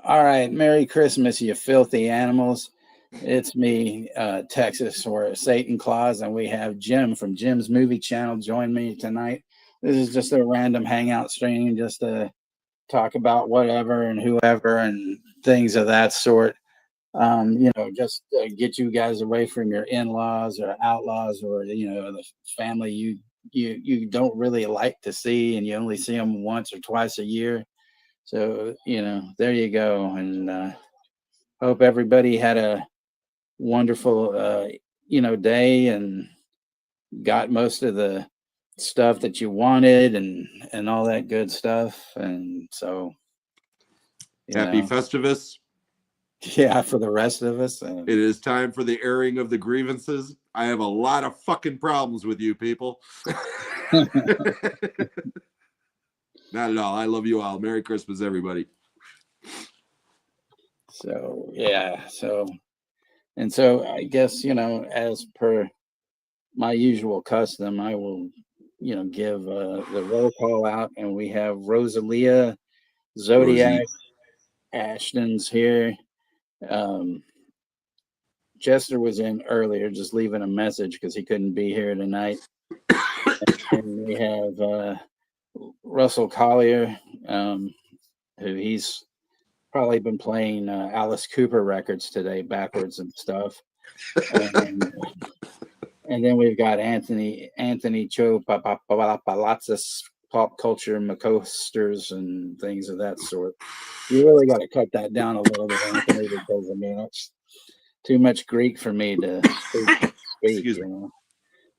All right, Merry Christmas, you filthy animals. It's me, Texas, or Satan Claus, and we have Jim from Jim's Movie Channel join me tonight. This is just a random hangout stream, just to talk about whatever and whoever and things of that sort. Just get you guys away from your in-laws or outlaws or the family you don't really like to see, and you only see them once or twice a year. So, there you go. And hope everybody had a wonderful, day and got most of the stuff that you wanted and all that good stuff. And so, Happy Festivus. Yeah, for the rest of us. It is time for the airing of the grievances. I have a lot of fucking problems with you people. Not at all. I love you all. Merry Christmas, everybody. So, yeah. So I guess, as per my usual custom, I will, give the roll call out, and we have Rosalia Zodiac Ashton's here. Jester was in earlier, just leaving a message because he couldn't be here tonight. And we have Russell Collier, who he's probably been playing Alice Cooper records today backwards and stuff. And then we've got Anthony Cho Palatzis, pop culture coasters and things of that sort. You really got to cut that down a little bit, Anthony, because it's too much Greek for me to speak. Excuse me.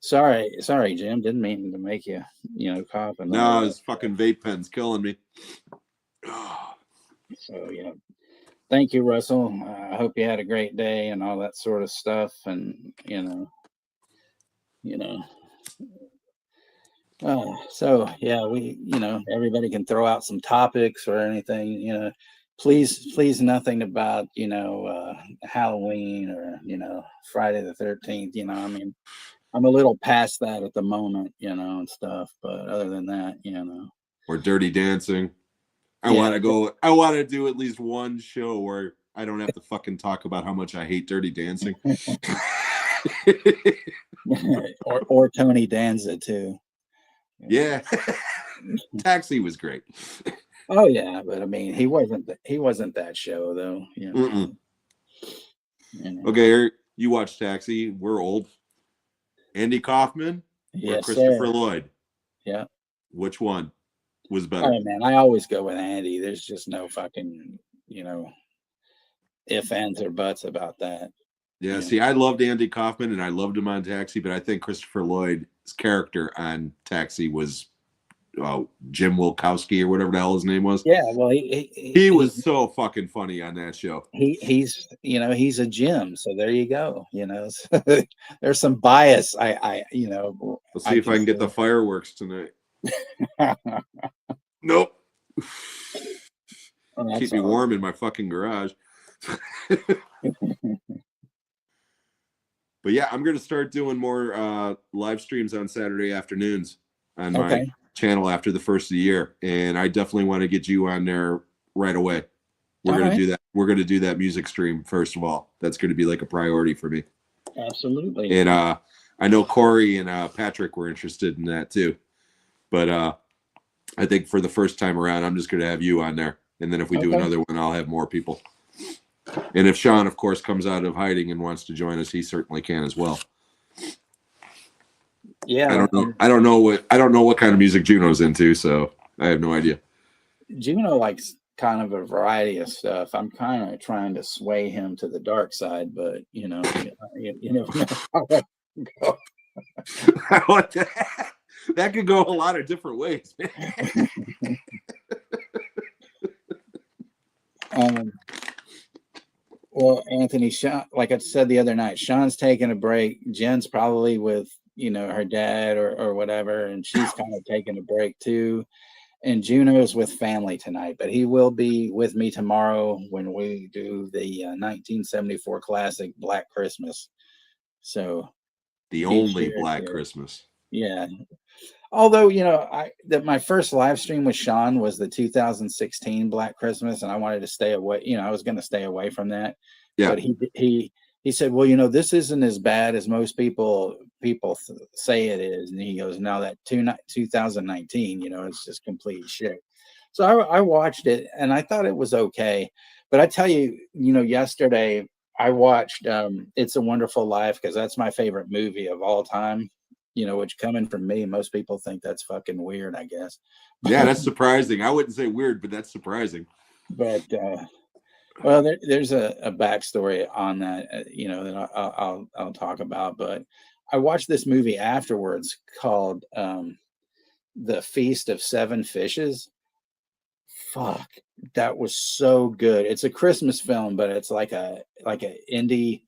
Sorry, Jim. Didn't mean to make you, cough. And no, his fucking vape pen's killing me. So yeah, thank you, Russell. I hope you had a great day and all that sort of stuff. And so yeah, we everybody can throw out some topics or anything. Please nothing about Halloween or Friday the 13th. I mean, I'm a little past that at the moment, and stuff. But other than that, or Dirty Dancing. I want to do at least one show where I don't have to fucking talk about how much I hate Dirty Dancing. or Tony Danza too. Yeah. Taxi was great. Oh yeah, but I mean, he wasn't that show though. Okay, you watch Taxi. We're old. Andy Kaufman or Christopher Lloyd? Yeah. Which one was better? Oh man, I always go with Andy. There's just no fucking if, ands, or buts about that. Yeah, see, I loved Andy Kaufman and I loved him on Taxi, but I think Christopher Lloyd's character on Taxi was Jim Wilkowski or whatever the hell his name was. Yeah, well, he was so fucking funny on that show. He's a Jim, so there you go. There's some bias. Let's see if I can get the fireworks tonight. Nope. Keep me warm in my fucking garage. But yeah, I'm going to start doing more live streams on Saturday afternoons on my channel after the first of the year. And I definitely want to get you on there right away. We're going to do that. We're going to do that music stream first of all. That's going to be like a priority for me. Absolutely. And I know Corey and Patrick were interested in that too. But I think for the first time around, I'm just going to have you on there. And then if we do another one, I'll have more people. And if Sean, of course, comes out of hiding and wants to join us, he certainly can as well. Yeah. I don't know what kind of music Juno's into, so I have no idea. Juno likes kind of a variety of stuff. I'm kind of trying to sway him to the dark side, but you never know how that goes. That could go a lot of different ways, man. Well, Anthony, Sean, like I said the other night, Sean's taking a break. Jen's probably with, her dad or whatever, and she's kind of taking a break too. And Juno's with family tonight, but he will be with me tomorrow when we do the 1974 classic Black Christmas. So the only Black Christmas. Yeah. Although, my first live stream with Sean was the 2016 Black Christmas, and I wanted to stay away. I was going to stay away from that, Yeah. but he said, "Well, this isn't as bad as most people say it is." And he goes, "No, that 2019, it's just complete shit." So I watched it, and I thought it was okay. But I tell you, yesterday I watched "It's a Wonderful Life" because that's my favorite movie of all time. Which coming from me, most people think that's fucking weird, I guess. Yeah, that's surprising. I wouldn't say weird, but that's surprising. But well, there's a backstory on that, that I'll talk about. But I watched this movie afterwards called "The Feast of Seven Fishes." Fuck, that was so good. It's a Christmas film, but it's like a indie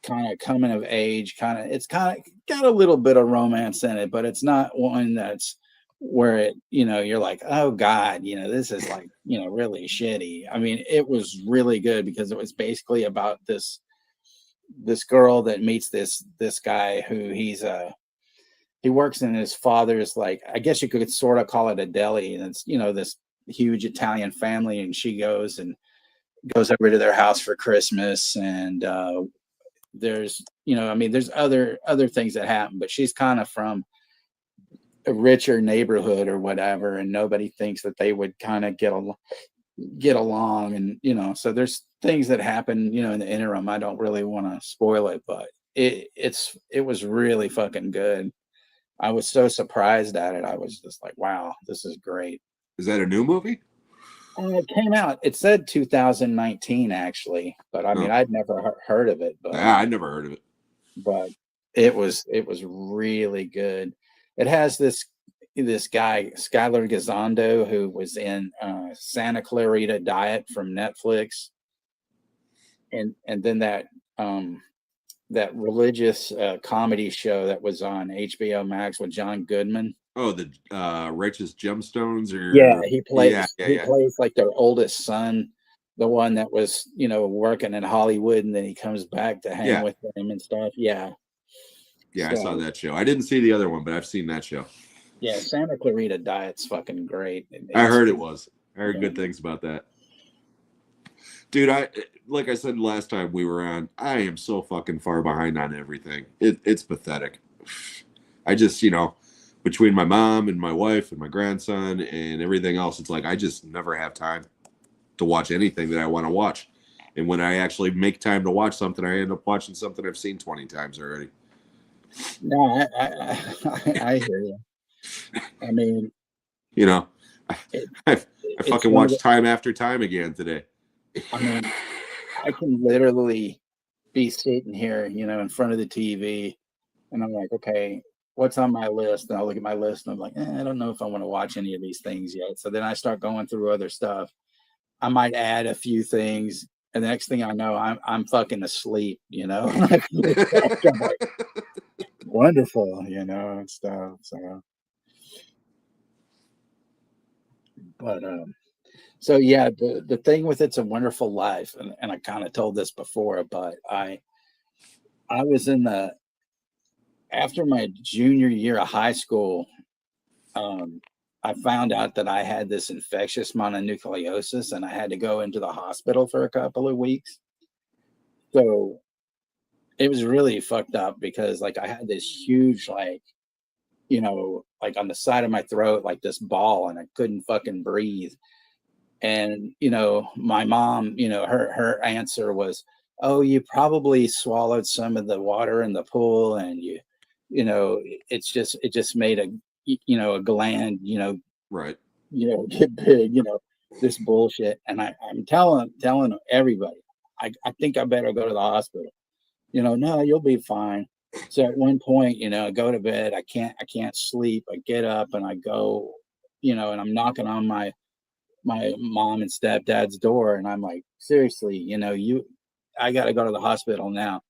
kind of coming of age kind of. It's kind of got a little bit of romance in it, but it's not one that's where you're like, oh god, this is like really shitty. I mean, it was really good because it was basically about this girl that meets this guy who he works in his father's, like, I guess you could sort of call it a deli, and it's this huge Italian family, and she goes over to their house for Christmas, and there's I mean, there's other things that happen, but she's kind of from a richer neighborhood or whatever, and nobody thinks that they would kind of get along, and so there's things that happen in the interim. I don't really want to spoil it, but it was really fucking good. I was so surprised at it. I was just like, wow, this is great. Is that a new movie? It came out. It said 2019 actually, but I mean, I'd never heard of it. But yeah, I'd never heard of it. But it was really good. It has this guy Skylar Gisondo who was in Santa Clarita Diet from Netflix, and then that religious comedy show that was on HBO Max with John Goodman. Oh, the Righteous Gemstones, or he plays plays like their oldest son, the one that was working in Hollywood, and then he comes back to hang with them and stuff. Yeah, so, I saw that show. I didn't see the other one, but I've seen that show. Yeah, Santa Clarita Diet's fucking great. I heard it was. I heard good things about that. Dude, like I said last time we were on, I am so fucking far behind on everything. It's pathetic. I just, between my mom and my wife and my grandson and everything else, it's like I just never have time to watch anything that I want to watch. And when I actually make time to watch something, I end up watching something I've seen 20 times already. No, I hear you. I mean, I fucking watched time after time again today. I mean, I can literally be sitting here, in front of the TV, and I'm like, okay, what's on my list? And I'll look at my list, and I'm like, I don't know if I want to watch any of these things yet. So then I start going through other stuff. I might add a few things, and the next thing I know, I'm fucking asleep, I'm like, wonderful, and stuff. But so yeah, the thing with It's a Wonderful Life, and I kind of told this before, but I was after my junior year of high school, I found out that I had this infectious mononucleosis, and I had to go into the hospital for a couple of weeks. So it was really fucked up because like I had this huge like on the side of my throat, like this ball, and I couldn't fucking breathe. And my mom, her answer was, oh, you probably swallowed some of the water in the pool, and it just made a gland right, get big, this bullshit. And I'm telling everybody, I think I better go to the hospital. No, you'll be fine. So at one point, I go to bed, I can't sleep, I get up and I go, and I'm knocking on my mom and stepdad's door, and I'm like, seriously, I got to go to the hospital now.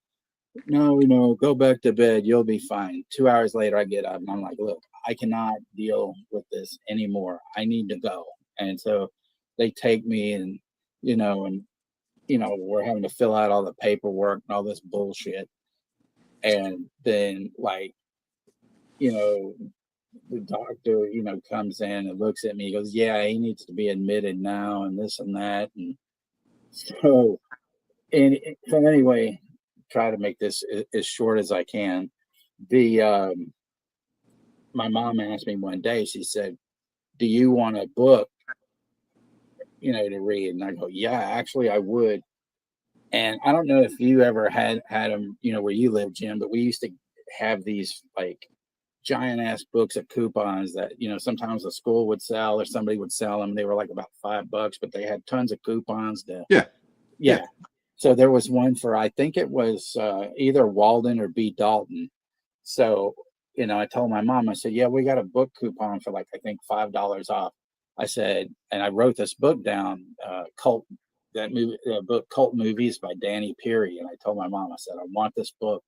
No, go back to bed, you'll be fine. 2 hours later, I get up and I'm like, look, I cannot deal with this anymore, I need to go. And so they take me, and we're having to fill out all the paperwork and all this bullshit. And then like the doctor, comes in and looks at me. He goes, "Yeah, he needs to be admitted now, and this and that." And so, so anyway, try to make this as short as I can. The My mom asked me one day. She said, "Do you want a book, to read?" And I go, "Yeah, actually, I would." And I don't know if you ever had them, where you live, Jim, but we used to have these like giant ass books of coupons that sometimes the school would sell or somebody would sell them. They were like about $5, but they had tons of coupons to Yeah. yeah. So there was one for, I think it was either Walden or B. Dalton. So I told my mom, I said, "Yeah, we got a book coupon for like I think $5 off." I said, and I wrote this book down, book Cult Movies by Danny Peary. And I told my mom, I said, "I want this book."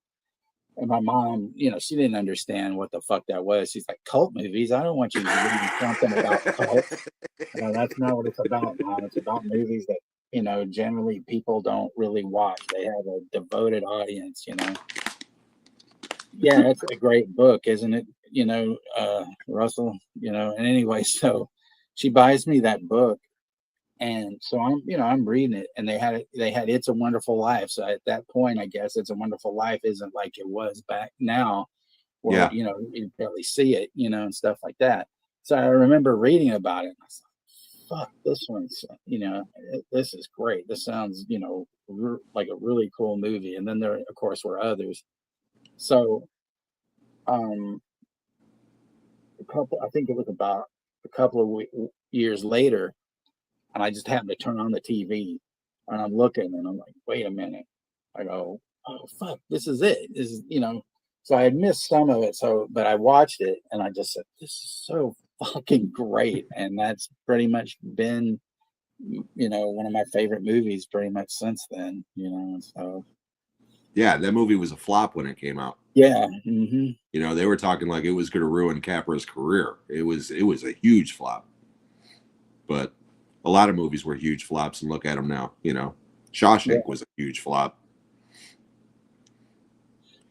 And my mom, she didn't understand what the fuck that was. She's like, "Cult movies? I don't want you reading something about cults. That's not what it's about, Mom. It's about movies that, generally people don't really watch. They have a devoted audience. Yeah, it's a great book, isn't it? Russell, and anyway, so she buys me that book. And so I'm reading it, and they had It's a Wonderful Life. So at that point, I guess It's a Wonderful Life isn't like it was back now, where Yeah. you barely see it, and stuff like that. So I remember reading about it, and I was like, "Fuck, this one's, this is great. This sounds, like a really cool movie." And then there, of course, were others. So, um, I think it was about a couple of years later, and I just happened to turn on the TV, and I'm looking, and I'm like, "Wait a minute." I go, "Oh fuck, this is it." This is. So I had missed some of it, but I watched it, and I just said, "This is so fucking great." And that's pretty much been, one of my favorite movies pretty much since then. So Yeah, that movie was a flop when it came out. yeah. Mm-hmm. They were talking like it was going to ruin Capra's career. It was a huge flop. But a lot of movies were huge flops, and look at them now. Yeah. Shawshank was a huge flop.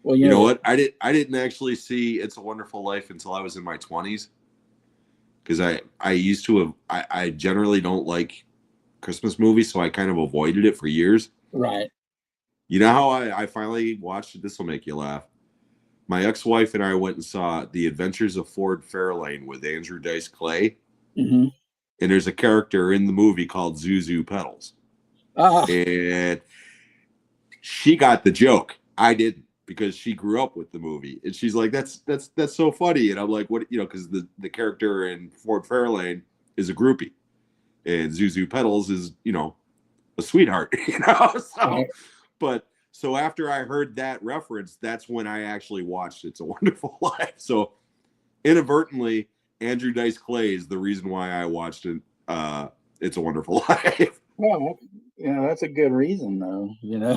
Well, You know what? I didn't actually see It's a Wonderful Life until I was in my 20s, because I used to have I generally don't like Christmas movies, so I kind of avoided it for years. right. You know how I finally watched it? This will make you laugh. My ex-wife and I went and saw The Adventures of Ford Fairlane with Andrew Dice Clay. Mm-hmm. And there's a character in the movie called Zuzu Pedals. Ah, And she got the joke. I didn't, because she grew up with the movie. And she's like, that's so funny. And I'm like, what, because the character in Ford Fairlane is a groupie. And Zuzu Pedals is, a sweetheart, So, right. but so after I heard that reference, that's when I actually watched It's a Wonderful Life. So inadvertently, Andrew Dice Clay is the reason why I watched it. It's a Wonderful Life. Well, that's a good reason, though. Yeah,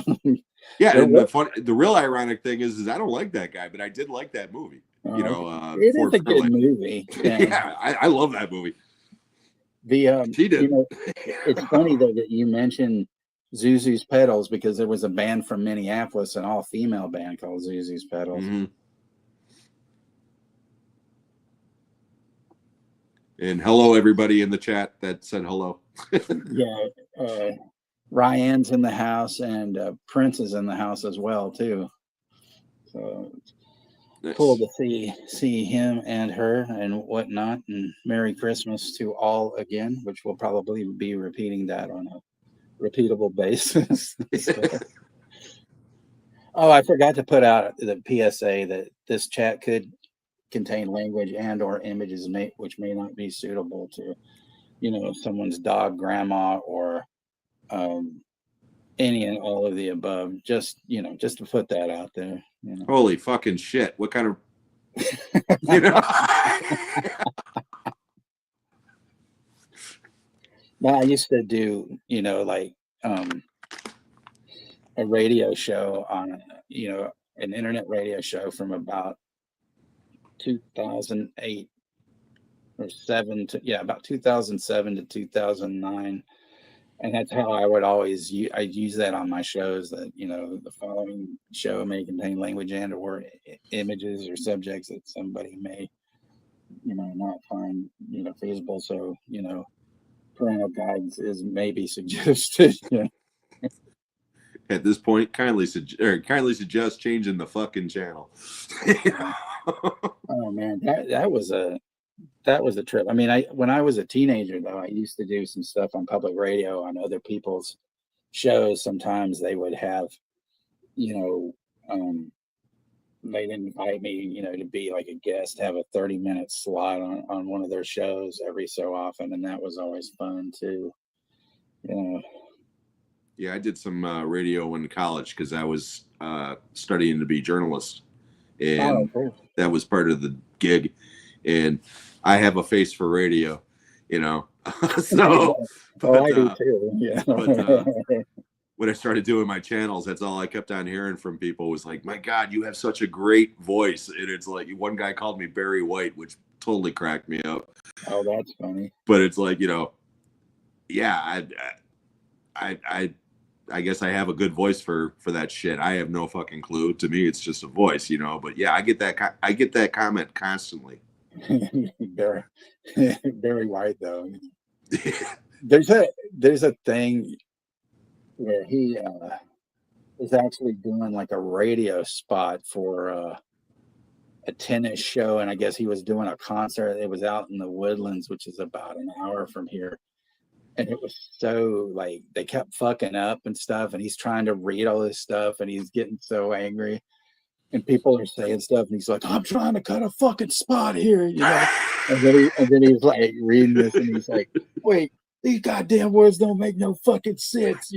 There and was. the real ironic thing is I don't like that guy, but I did like that movie. It is Ford a good Fairlane. movie. Yeah. Yeah, I love that movie. The She did. it's funny though that you mentioned Zuzu's Pedals, because there was a band from Minneapolis, an all-female band called Zuzu's Pedals. Mm-hmm. And hello, everybody in the chat that said hello. Yeah, Ryan's in the house, and Prince is in the house as well too. So Nice. cool to see him and her and whatnot. And Merry Christmas to all again, which we'll probably be repeating that on a repeatable basis. So. Oh, I forgot to put out the PSA that this chat could contain language and or images which may not be suitable to, someone's dog, grandma, or any and all of the above. Just to put that out there. Holy fucking shit! What kind of you know? Well, I used to do, like a radio show on, an internet radio show from about 2008 or seven to, about 2007 to 2009. And that's how I would always I'd use that on my shows, that, the following show may contain language and or images or subjects that somebody may not find, feasible. So, parental guidance is maybe suggested. At this point, kindly suggest changing the fucking channel. Oh man, that was a trip. I mean, when I was a teenager though, I used to do some stuff on public radio on other people's shows. Sometimes they would have, you know, they'd invite me, to be like a guest, have a 30-minute slot on one of their shows every so often, and that was always fun too. Yeah. Yeah, I did some radio in college because I was studying to be a journalist, Oh, and cool. that was part of the gig. And I have a face for radio, you know. So, Oh, I but do too. Yeah. but when I started doing my channels, that's all I kept on hearing from people was like, "My God, you have such a great voice." And it's like one guy called me Barry White, which totally cracked me up. Oh, that's funny. But it's like, yeah, I guess I have a good voice for that shit. I have no fucking clue. To me, it's just a voice, But yeah, I get that comment constantly. Very, very white though. There's a thing where he is actually doing like a radio spot for a tennis show, and I guess he was doing a concert. It was out in the Woodlands, which is about an hour from here. And it was so like they kept fucking up and stuff, and he's trying to read all this stuff, and he's getting so angry, and people are saying stuff, and he's like, "I'm trying to cut a fucking spot here," and then he's like reading this, and he's like, "Wait, these goddamn words don't make no fucking sense,"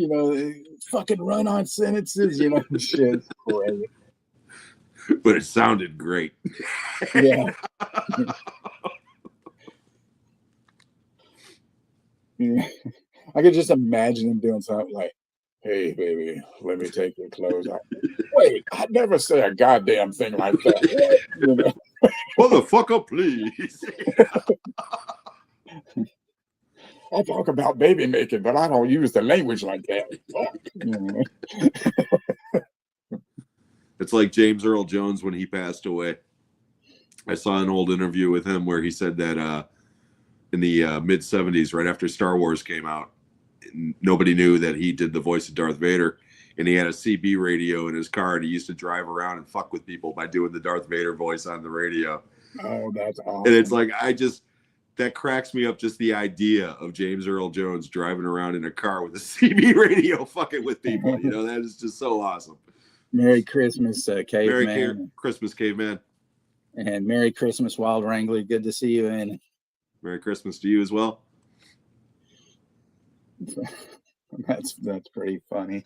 fucking run-on sentences, shit. Crazy. But it sounded great. Yeah. Yeah. I could just imagine him doing something like, "Hey, baby, let me take your clothes off." Wait, I'd never say a goddamn thing like that. Motherfucker, please. I talk about baby making, but I don't use the language like that. It's like James Earl Jones when he passed away. I saw an old interview with him where he said that in the mid 70s, right after Star Wars came out, nobody knew that he did the voice of Darth Vader. And he had a CB radio in his car, and he used to drive around and fuck with people by doing the Darth Vader voice on the radio. Oh, that's awesome. And it's like, that cracks me up, just the idea of James Earl Jones driving around in a car with a CB radio fucking with people. That is just so awesome. Merry Christmas, Caveman. Merry Christmas, Caveman. And Merry Christmas, Wild Wrangler. Good to see you. And Merry Christmas to you as well. That's pretty funny.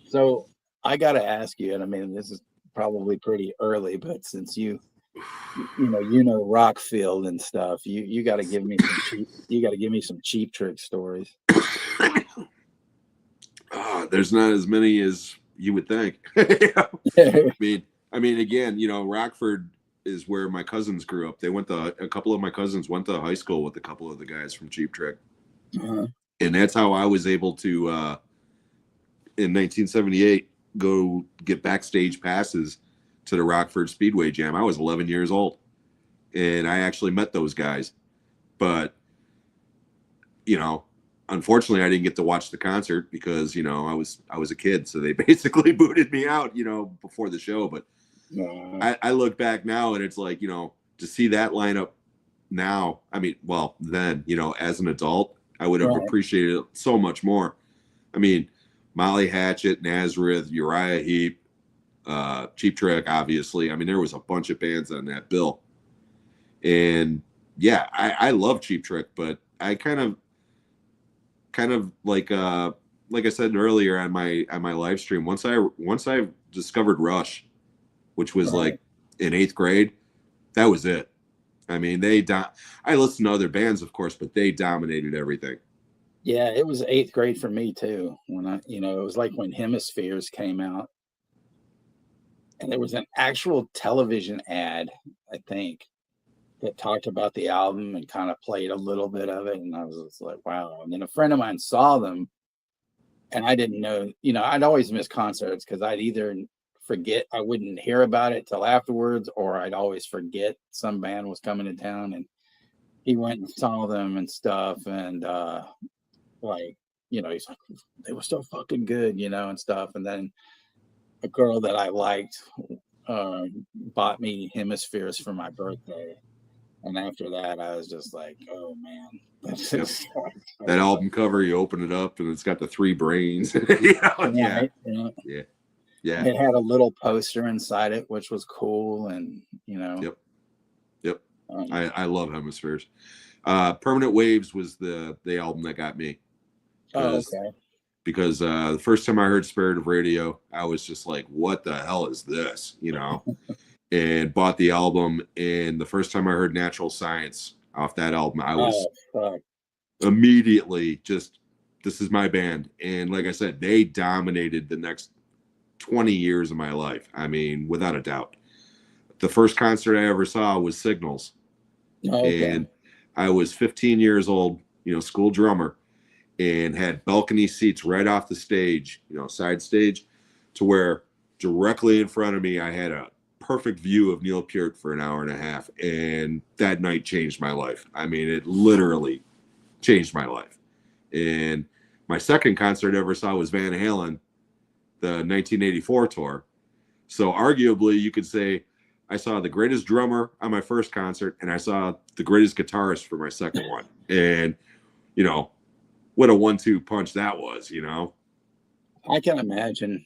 So I got to ask you, and I mean, this is probably pretty early, but since you know Rockfield and stuff, you got to give me some cheap trick stories. There's not as many as you would think. I mean, again, Rockford is where my cousins grew up. A couple of my cousins went to high school with a couple of the guys from Cheap Trick. Uh-huh. And that's how I was able to, in 1978, go get backstage passes to the Rockford Speedway Jam. I was 11 years old, and I actually met those guys. But, unfortunately, I didn't get to watch the concert because, I was a kid. So they basically booted me out, before the show. But I look back now, and it's like, to see that lineup now, I mean, well, then, as an adult, I would have appreciated it so much more. I mean, Molly Hatchet, Nazareth, Uriah Heep, Cheap Trick, obviously. I mean, there was a bunch of bands on that bill. And yeah, I love Cheap Trick, but I kind of like I said earlier on my live stream, once I discovered Rush, which was like in 8th grade, that was it. I mean, I listened to other bands, of course, but they dominated everything. Yeah, it was 8th grade for me too. When it was like when Hemispheres came out, and there was an actual television ad, I think, that talked about the album and kind of played a little bit of it, and I was just like, wow. And then a friend of mine saw them, and I didn't know, I'd always miss concerts because I'd either forget. I wouldn't hear about it till afterwards, or I'd always forget some band was coming to town, and he went and saw them and stuff, and like, he's like, they were so fucking good, and stuff. And then a girl that I liked uh, bought me Hemispheres for my birthday. And after that, I was just like, oh man, this Yep. is so That album cover, you open it up and it's got the 3 brains. Yeah. right. Yeah. It had a little poster inside it, which was cool. And, Yep. I love Hemispheres. Permanent Waves was the album that got me. Okay. Because the first time I heard Spirit of Radio, I was just like, what the hell is this? And bought the album. And the first time I heard Natural Science off that album, I was immediately just, this is my band. And like I said, they dominated the next 20 years of my life. I mean, without a doubt. The first concert I ever saw was Signals. And I was 15 years old, school drummer, and had balcony seats right off the stage, side stage, to where directly in front of me, I had a perfect view of Neil Peart for an hour and a half. And that night changed my life. I mean, it literally changed my life. And my second concert I ever saw was Van Halen, the 1984 tour. So arguably you could say I saw the greatest drummer on my first concert, and I saw the greatest guitarist for my second one. And, what a 1-2 punch that was, I can imagine.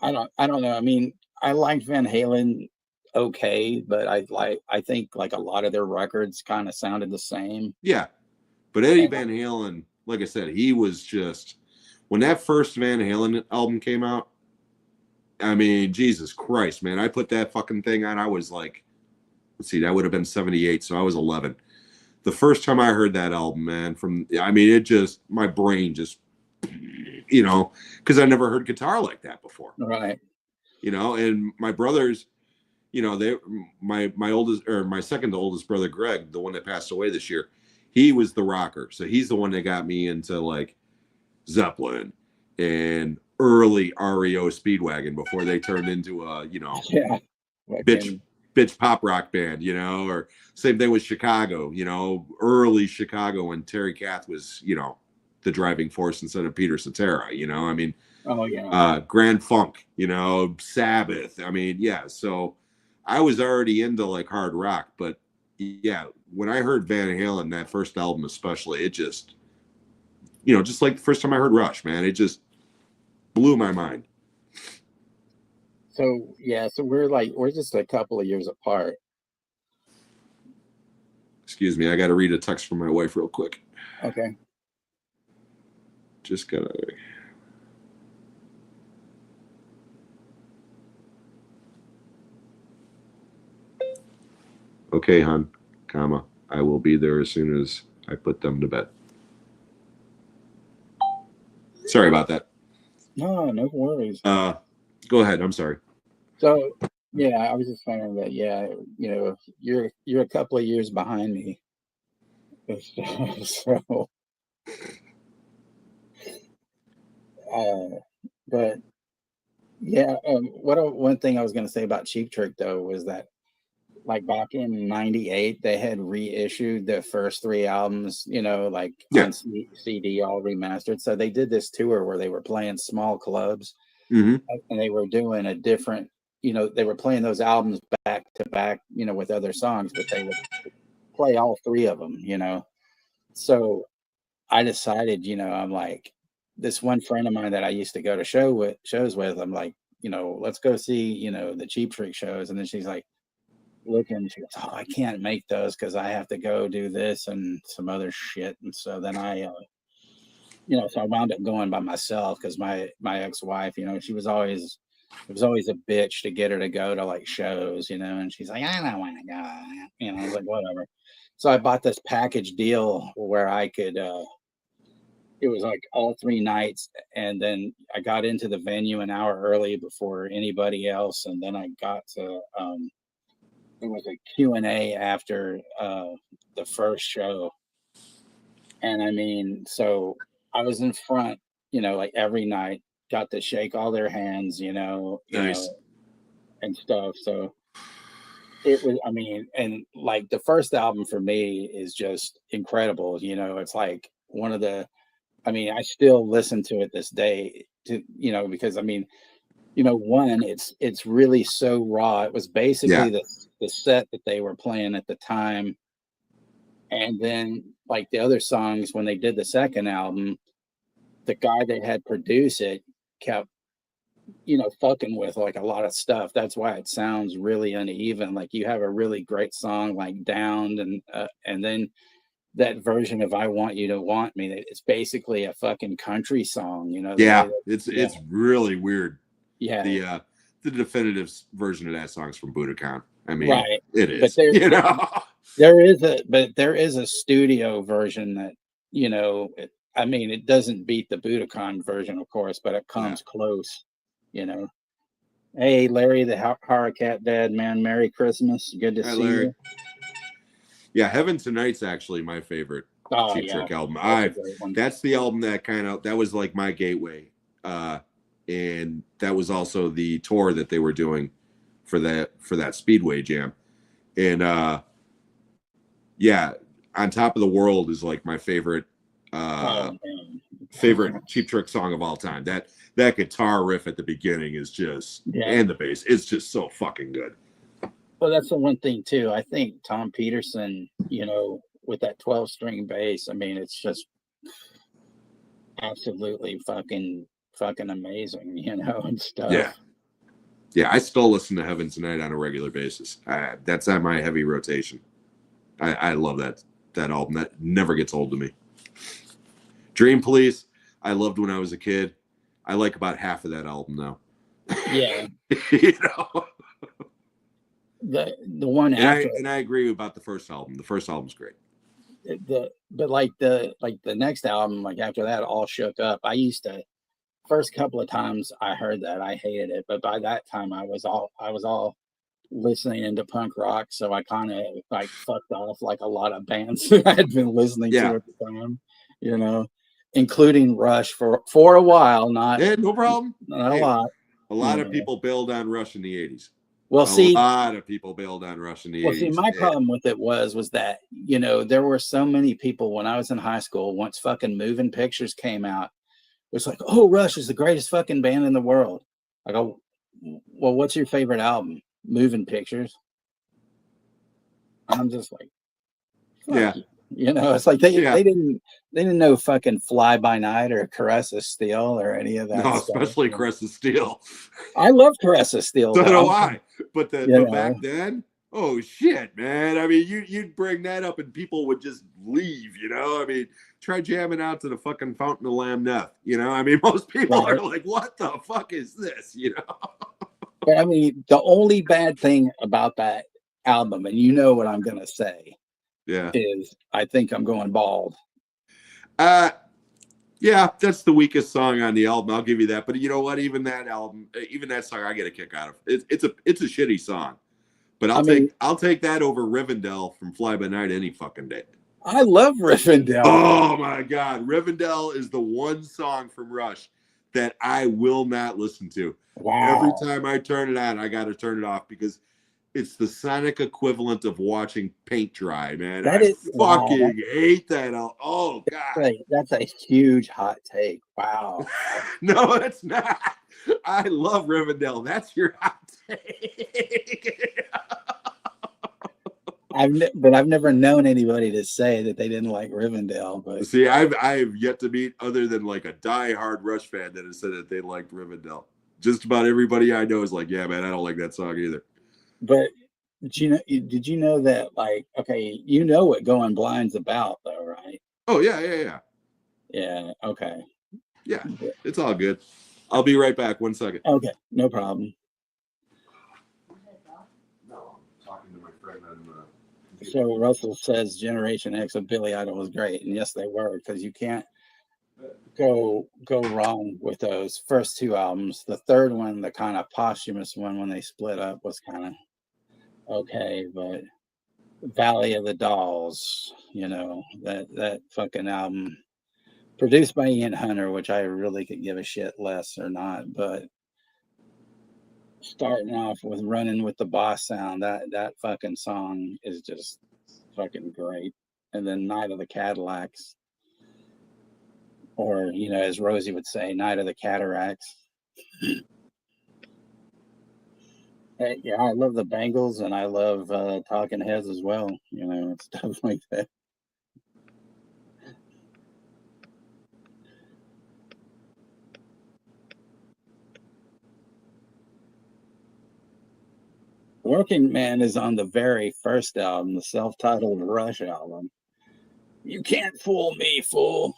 I don't know. I mean, I liked Van Halen okay, but I think like a lot of their records kind of sounded the same. Yeah. But Eddie Van Halen, like I said, he was just, when that first Van Halen album came out, I mean, Jesus Christ, man. I put that fucking thing on. I was like, let's see, that would have been 78. So I was 11. The first time I heard that album, man, it just, my brain just, because I never heard guitar like that before. Right. And my brothers, my second to oldest brother, Greg, the one that passed away this year, he was the rocker. So he's the one that got me into like Zeppelin and early REO Speedwagon before they turned into a, bitch pop rock band, or same thing with Chicago, early Chicago when Terry Kath was, the driving force instead of Peter Cetera, I mean, Grand Funk, Sabbath. I mean, yeah. So I was already into like hard rock, but yeah, when I heard Van Halen, that first album especially, it just, just like the first time I heard Rush, man, it just blew my mind. So we're just a couple of years apart. Excuse me, I got to read a text from my wife real quick. Okay. Just gotta. Okay, hon, comma. I will be there as soon as I put them to bed. Sorry about that. No worries. Go ahead. I'm sorry. So yeah, I was just saying that. Yeah, you're a couple of years behind me. So, but yeah, one thing I was going to say about Cheap Trick though was that like back in '98 they had reissued the first 3 albums, on CD all remastered. So they did this tour where they were playing small clubs, and they were doing a different, they were playing those albums back to back, with other songs, but they would play all 3 of them, So I decided, I'm like, this one friend of mine that I used to go to shows with, I'm like, let's go see, the Cheap Trick shows. And then she's like, looking, she goes, oh, I can't make those because I have to go do this and some other shit. And so then I, so I wound up going by myself because my ex-wife, it was always a bitch to get her to go to like shows, and she's like, I don't want to go. I was like, whatever. So I bought this package deal where I could, it was like all 3 nights. And then I got into the venue an hour early before anybody else. And then I got to, there was a Q&A after the first show. And I mean, so I was in front, like every night. got to shake all their hands, Nice. and stuff. So it was, I mean, and like the first album for me is just incredible. It's like one of the, I mean, I still listen to it this day because I mean, one, it's really so raw. It was Yeah. basically the set that they were playing at the time. And then like the other songs, when they did the second album, the guy that had produced it kept, fucking with like a lot of stuff. That's why it sounds really uneven. Like you have a really great song like Downed, and then that version of I Want You to Want Me, it's basically a fucking country song, the way Yeah. that, It's really weird. yeah, The definitive version of that song is from Budokan. I mean, right. it But is. You know. there is a studio version that, I mean, it doesn't beat the Budokan version, of course, but it Yeah. comes close, you know. Hey, Larry, the Harakat dad, man, Merry Christmas. Good to Hi, see Larry. you. Yeah, Heaven Tonight's actually my favorite Oh, Cheap yeah, Trick album. that's a great one. That's the album that was like my gateway. And that was also the tour that they were doing for that Speedway Jam. And yeah, On Top of the World is like my favorite favorite Cheap Trick song of all time. That guitar riff at the beginning is just and the bass, it's just so fucking good. Well, that's the one thing too. I think Tom Peterson, with that 12-string bass, I mean, it's just absolutely fucking amazing, and stuff. Yeah, I still listen to Heaven Tonight on a regular basis. That's on my heavy rotation. I love that album. That never gets old to me. Dream Police, I loved when I was a kid. I like about half of that album now. Yeah. The one and after, I agree about the first album. The first album's great. But like the next album, like after that, All Shook Up. I used to, first couple of times I heard that, I hated it, but by that time I was all listening into punk rock, so I kind of like fucked off like a lot of bands I had been listening to at the time, including Rush for a while. Not no problem. Not a lot. A lot of people bailed on Rush in the 80s. Well, a lot of people bailed on Rush in the 80s. See, my problem with it was that, there were so many people when I was in high school, once fucking Moving Pictures came out, it's like, oh, Rush is the greatest fucking band in the world. I go, well, what's your favorite album? Moving Pictures. I'm just like, fuck you. It's like they didn't know fucking Fly By Night or Caress of Steel or any of that. No, especially Caress of Steel. I love Caress of Steel. So do I. But back then, oh shit, man. I mean, you'd bring that up and people would just leave, I mean, try jamming out to the fucking Fountain of Lamb Neff, I mean, most people are like, what the fuck is this, But I mean, the only bad thing about that album, and you know what I'm gonna say, is I think I'm going bald. Yeah, that's the weakest song on the album. I'll give you that. But you know what? Even that album, even that song, I get a kick out of. It's a shitty song, but I'll take that over Rivendell from Fly By Night any fucking day. I love Rivendell. Oh my god, Rivendell is the one song from Rush that I will not listen to. Wow. Every time I turn it on, I got to turn it off because it's the sonic equivalent of watching paint dry, man. I fucking hate that. Oh god, that's a huge hot take. Wow. No, it's not. I love Rivendell. That's your hot take. I've never known anybody to say that they didn't like Rivendell. But see, I've yet to meet other than like a diehard Rush fan that has said that they liked Rivendell. Just about everybody I know is like, yeah, man, I don't like that song either. But did you know that, like, okay, you know what Going Blind's about, though, right? Oh yeah. Yeah. Okay. Yeah, it's all good. I'll be right back. 1 second. Okay, no problem. No, I'm talking to my friend on So Russell says Generation X of Billy Idol was great, and yes, they were, because you can't go wrong with those first two albums. The third one, the kind of posthumous one when they split up, was kind of okay, but Valley of the Dolls, that fucking album Produced by Ian Hunter, which I really could give a shit less or not, but starting off with Running with the Boss sound, that fucking song is just fucking great. And then Night of the Cadillacs, or as Rosie would say, Night of the Cataracts. Yeah, I love the Bangles, and I love Talking Heads as well, and stuff like that. Working Man is on the very first album, the self-titled Rush album. You can't fool me, fool.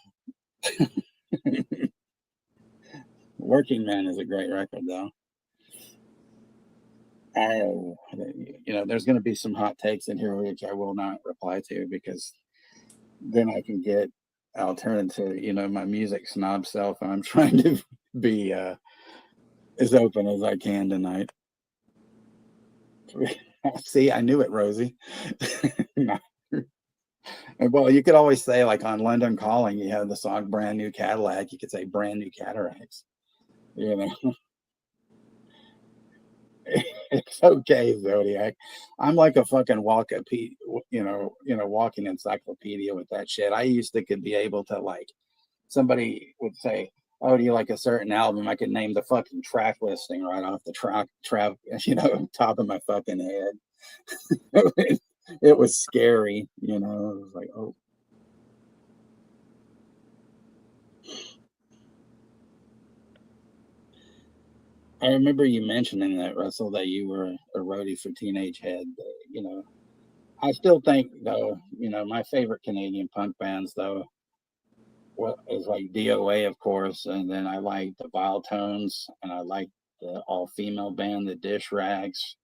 Working Man is a great record, though. There's going to be some hot takes in here which I will not reply to, because then I'll turn into my music snob self, and I'm trying to be as open as I can tonight. See, I knew it, Rosie. Well, you could always say, like on London Calling, you have the song Brand New Cadillac. You could say Brand New Cataracts. It's okay, Zodiac. I'm like a fucking walking encyclopedia with that shit. I used to could be able to, like, somebody would say, "Oh, do you like a certain album?" I could name the fucking track listing right off the track, top of my fucking head. It was scary, It was like, oh. I remember you mentioning that, Russell, that you were a roadie for Teenage Head. I still think, though, my favorite Canadian punk bands, though, is like DOA, of course, and then I like the Vile Tones, and I like the all-female band, the Dish Rags,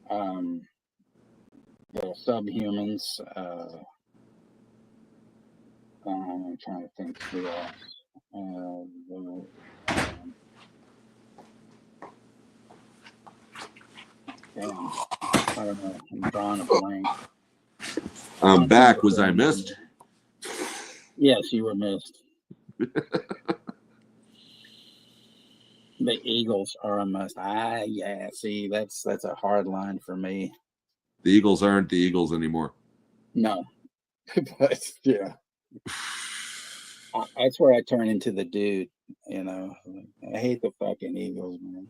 the Subhumans. I'm trying to think who else. Damn, I don't know. I'm drawing a blank. I'm back. Was I missed? Yes, you were missed. The Eagles are a must. Yeah. See, that's a hard line for me. The Eagles aren't the Eagles anymore. No, but yeah, that's where I turn into the dude. I hate the fucking Eagles, man.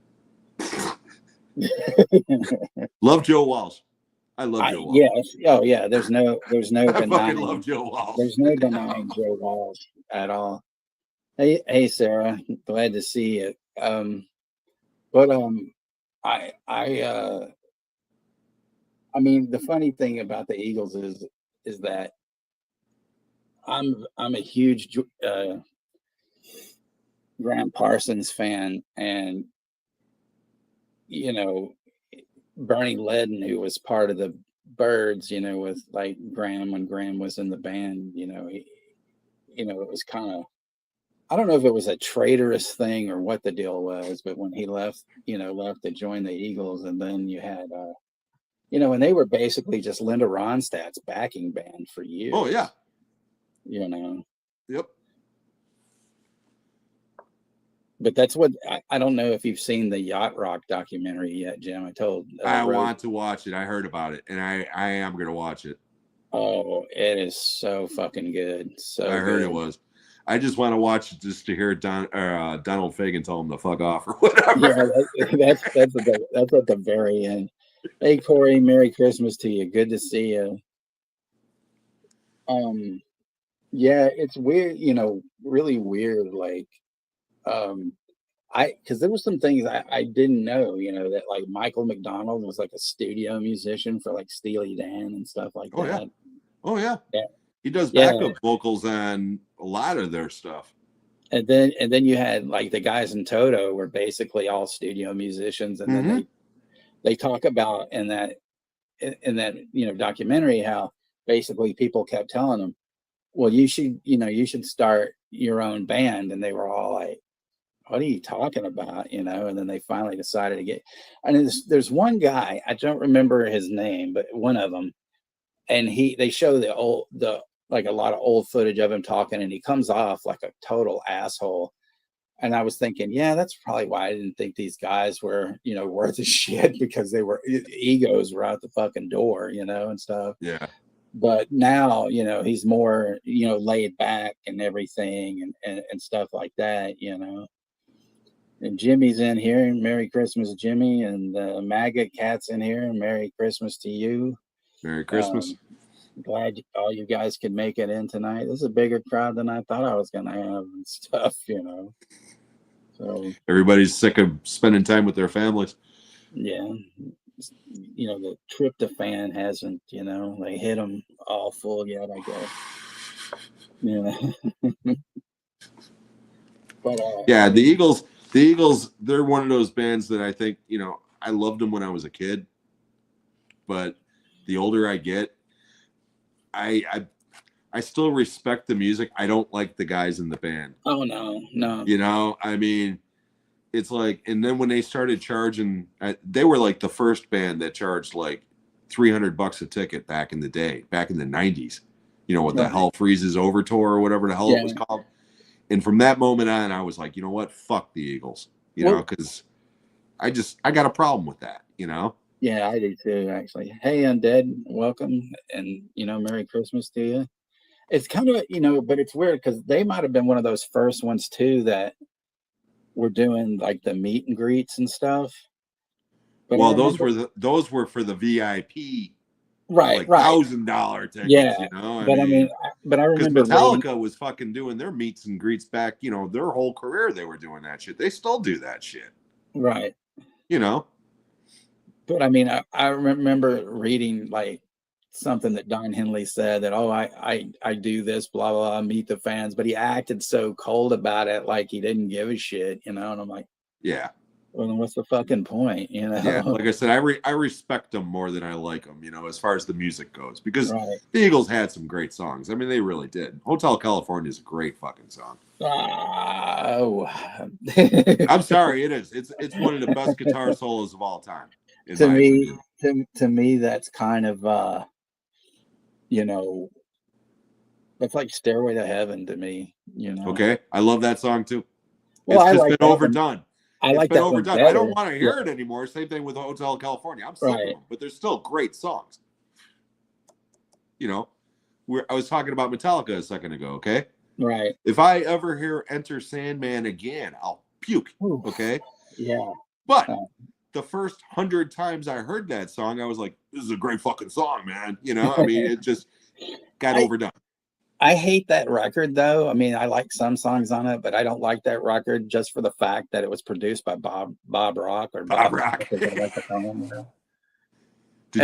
Love Joe Walsh. I love Joe Walsh. Yes. Oh yeah. There's no denying. I love Joe Walsh. There's no denying Joe Walsh at all. Hey, Sarah. Glad to see you. But I mean, the funny thing about the Eagles is that I'm a huge Graham Parsons fan, and Bernie Ledden, who was part of the Byrds, with like Graham when Graham was in the band, it was kind of, I don't know if it was a traitorous thing or what the deal was, but when he left to join the Eagles, and then you had, and they were basically just Linda Ronstadt's backing band for years. Oh yeah. Yep. But that's what I don't know if you've seen the Yacht Rock documentary yet, Jim. I want to watch it. I heard about it, and I am going to watch it. Oh, it is so fucking good. So I heard it was. I just want to watch it just to hear Donald Fagen tell him to fuck off or whatever. Yeah, that's at the very end. Hey, Corey, Merry Christmas to you. Good to see you. Yeah, it's weird, really weird. Like, because there were some things I didn't know, that like Michael McDonald was like a studio musician for like Steely Dan and stuff like that. Yeah. Oh yeah. Yeah. He does backup vocals on a lot of their stuff. And then you had like the guys in Toto were basically all studio musicians, and then they talk about in that documentary how basically people kept telling them, well, you should start your own band, and they were all like, what are you talking about? And then they finally decided to get, and there's one guy, I don't remember his name, but one of them, and they show the like a lot of old footage of him talking, and he comes off like a total asshole. And I was thinking, yeah, that's probably why I didn't think these guys were, worth a shit, because they were egos were out the fucking door, and stuff. Yeah. But now, he's more, laid back and everything, and stuff like that, And Jimmy's in here. Merry Christmas, Jimmy. And Maggot Cat's in here. Merry Christmas to you. Merry Christmas. Glad all you guys could make it in tonight. This is a bigger crowd than I thought I was going to have and stuff, So everybody's sick of spending time with their families. Yeah. The tryptophan hasn't, they hit them all full yet, I guess. But yeah, the Eagles, they're one of those bands that I think, I loved them when I was a kid, but the older I get, I still respect the music. I don't like the guys in the band. Oh no. I mean, it's like, and then when they started charging, they were like the first band that charged like $300 a ticket back in the day, back in the 90s. What the Hell Freezes Over tour or whatever the hell it was called. And from that moment on, I was like, you know what? Fuck the Eagles. Because I got a problem with that. Yeah, I do too, actually. Hey, Undead, welcome, and Merry Christmas to you. It's kind of but it's weird because they might have been one of those first ones too that were doing like the meet and greets and stuff. But well, those were for the VIP, right, $1,000 tickets. Yeah, but I remember Metallica was fucking doing their meets and greets back. Their whole career they were doing that shit. They still do that shit. Right. But I remember reading like something that Don Henley said that, I do this, blah, blah, blah, meet the fans, but he acted so cold about it, like he didn't give a shit, and I'm like, yeah. Well, then what's the fucking point, Yeah, like I said, I respect them more than I like them, as far as the music goes, because right. The Eagles had some great songs. I mean, they really did. Hotel California is a great fucking song. Oh. I'm sorry, it is. It's one of the best guitar solos of all time. To me, that's kind of, that's like Stairway to Heaven to me, Okay, I love that song too. Well, it's I just like been overdone. It's been overdone. I don't want to hear it anymore. Same thing with Hotel California. I'm sick of them, but they're still great songs. I was talking about Metallica a second ago, okay? Right. If I ever hear Enter Sandman again, I'll puke, okay? Yeah. But the first 100 times I heard that song, I was like, this is a great fucking song, man. It just got overdone. I hate that record, though. I like some songs on it, but I don't like that record just for the fact that it was produced by Bob Rock or Bob Rock. Did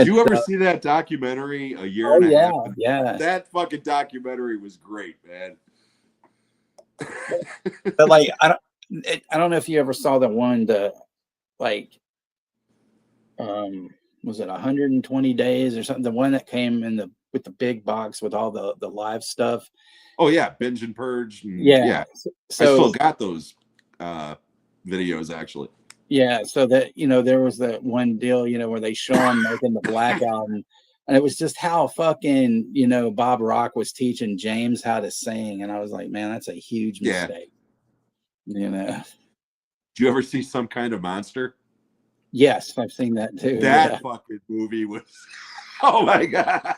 you ever see that documentary a year and a half? Yeah. That fucking documentary was great, man. But like, I don't know if you ever saw the one was it 120 days or something? The one that came in with the big box with all the live stuff. Oh yeah, Binge and Purge. And, yeah. So I still got those videos actually. Yeah, so that there was that one deal, where they show him making the Black Album, and it was just how fucking Bob Rock was teaching James how to sing, and I was like, man, that's a huge mistake. Did you ever see Some Kind of Monster? Yes, I've seen that too. That fucking movie was, oh my god,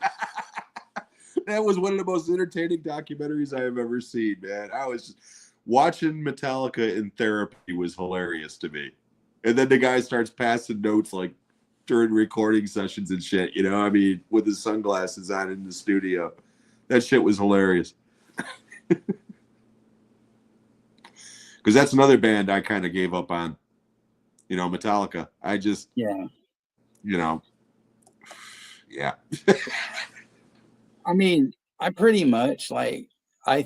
that was one of the most entertaining documentaries I have ever seen, man. I was just, watching Metallica in therapy was hilarious to me. And then the guy starts passing notes like during recording sessions and shit, with his sunglasses on in the studio. That shit was hilarious. Because that's another band I kind of gave up on, Metallica. I just, yeah. I pretty much like, I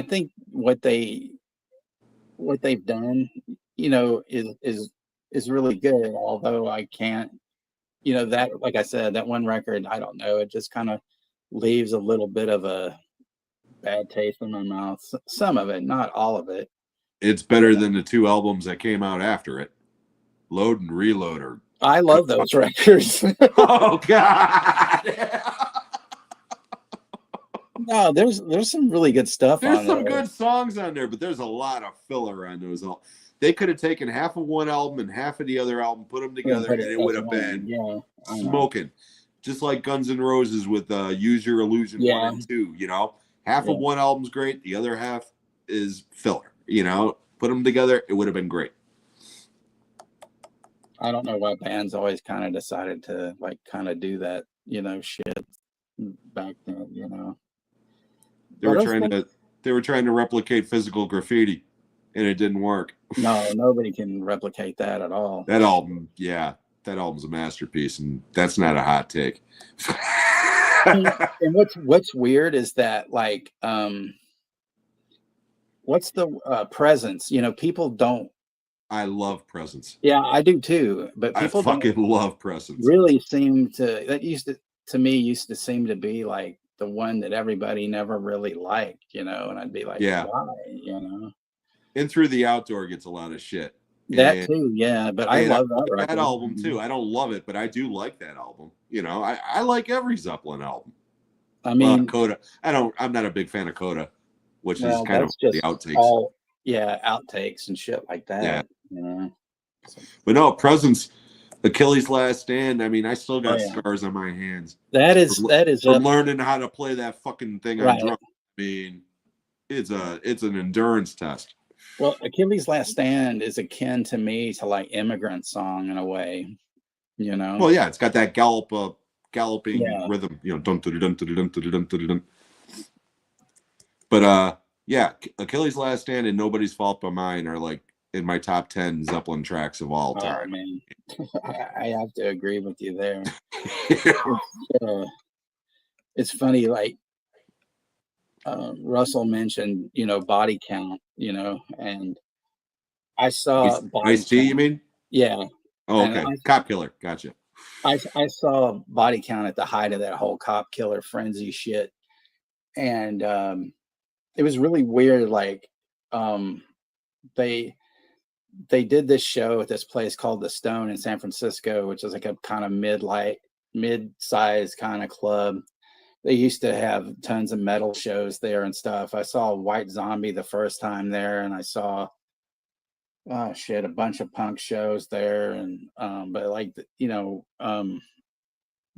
think what they've done, is really good. Although I can't, that, like I said, that one record, I don't know, it just kind of leaves a little bit of a bad taste in my mouth. Some of it, not all of it. It's better than the two albums that came out after it, Load and Reload. I love those records. Oh God. No, there's some really good stuff There's on some there. good songs on there, but there's a lot of filler on those. They could have taken half of one album and half of the other album, put them together, But and it as would have one, been yeah, I know. smoking. Just like Guns N' Roses with Use Your Illusion 1 Yeah, and 2, you know? Half of yeah. one album's great, the other half is filler, you know? Put them together, it would have been great. I don't know why bands always kind of decided to like kind of do that, shit back then, They But were I was trying thinking, to replicate physical graffiti, and it didn't work. no, nobody can replicate that at all. That album, yeah, that album's a masterpiece, and that's not a hot take. And what's weird is that like what's the presence? People don't. I love Presence. Yeah, I do too. But I people don't fucking love Presence. really seem to. That used to seem to be like the one that everybody never really liked, And I'd be like, Yeah. why, And Through the Outdoor gets a lot of shit. That And, too, yeah. But I love that record. that album too. I don't love it, but I do like that album. I like every Zeppelin album. I mean, Coda. I'm not a big fan of Coda, which is kind of just the outtakes. Outtakes and shit like that. Yeah. But no, Presence, Achilles' Last Stand. I mean, I still got scars on my hands. That is from learning how to play that fucking thing on drum. I mean, it's an endurance test. Well, Achilles' Last Stand is akin to me to like Immigrant Song in a way, Well, yeah, it's got that galloping rhythm, dun dun dun dun dun dun dun dun dun. But yeah, Achilles' Last Stand and Nobody's Fault But Mine are like in my top 10 Zeppelin tracks of all time. Oh, man. I have to agree with you there. It's funny, like Russell mentioned, body count, and I saw Ice-T, you mean? Yeah. Oh, okay. Cop Killer. Gotcha. I saw body count at the height of that whole cop killer frenzy shit. And it was really weird. Like they did this show at this place called The Stone in San Francisco, which is like a kind of mid-size kind of club. They used to have tons of metal shows there and stuff. I saw White Zombie the first time there, and I saw a bunch of punk shows there. And but like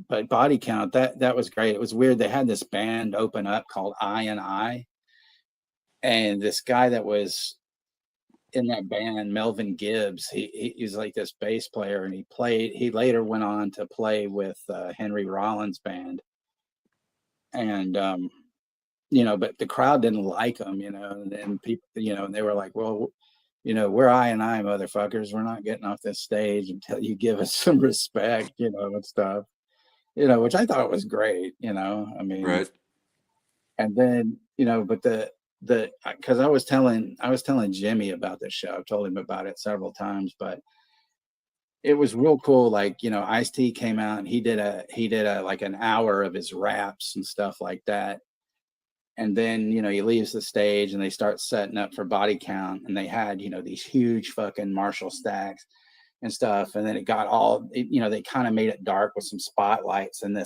but body count, that was great. It was weird. They had this band open up called I, and this guy that was in that band, Melvin Gibbs, he was like this bass player, and he later went on to play with Henry Rollins' band. And but the crowd didn't like him, and people, and they were like, well, we're I, motherfuckers. We're not getting off this stage until you give us some respect, and stuff, which I thought was great, I mean, right. And then, but because I was telling Jimmy about this show. I've told him about it several times, but it was real cool. Like, Ice-T came out and he did a like an hour of his raps and stuff like that. And then, he leaves the stage and they start setting up for body count. And they had, these huge fucking Marshall stacks and stuff. And then it got they kind of made it dark with some spotlights. And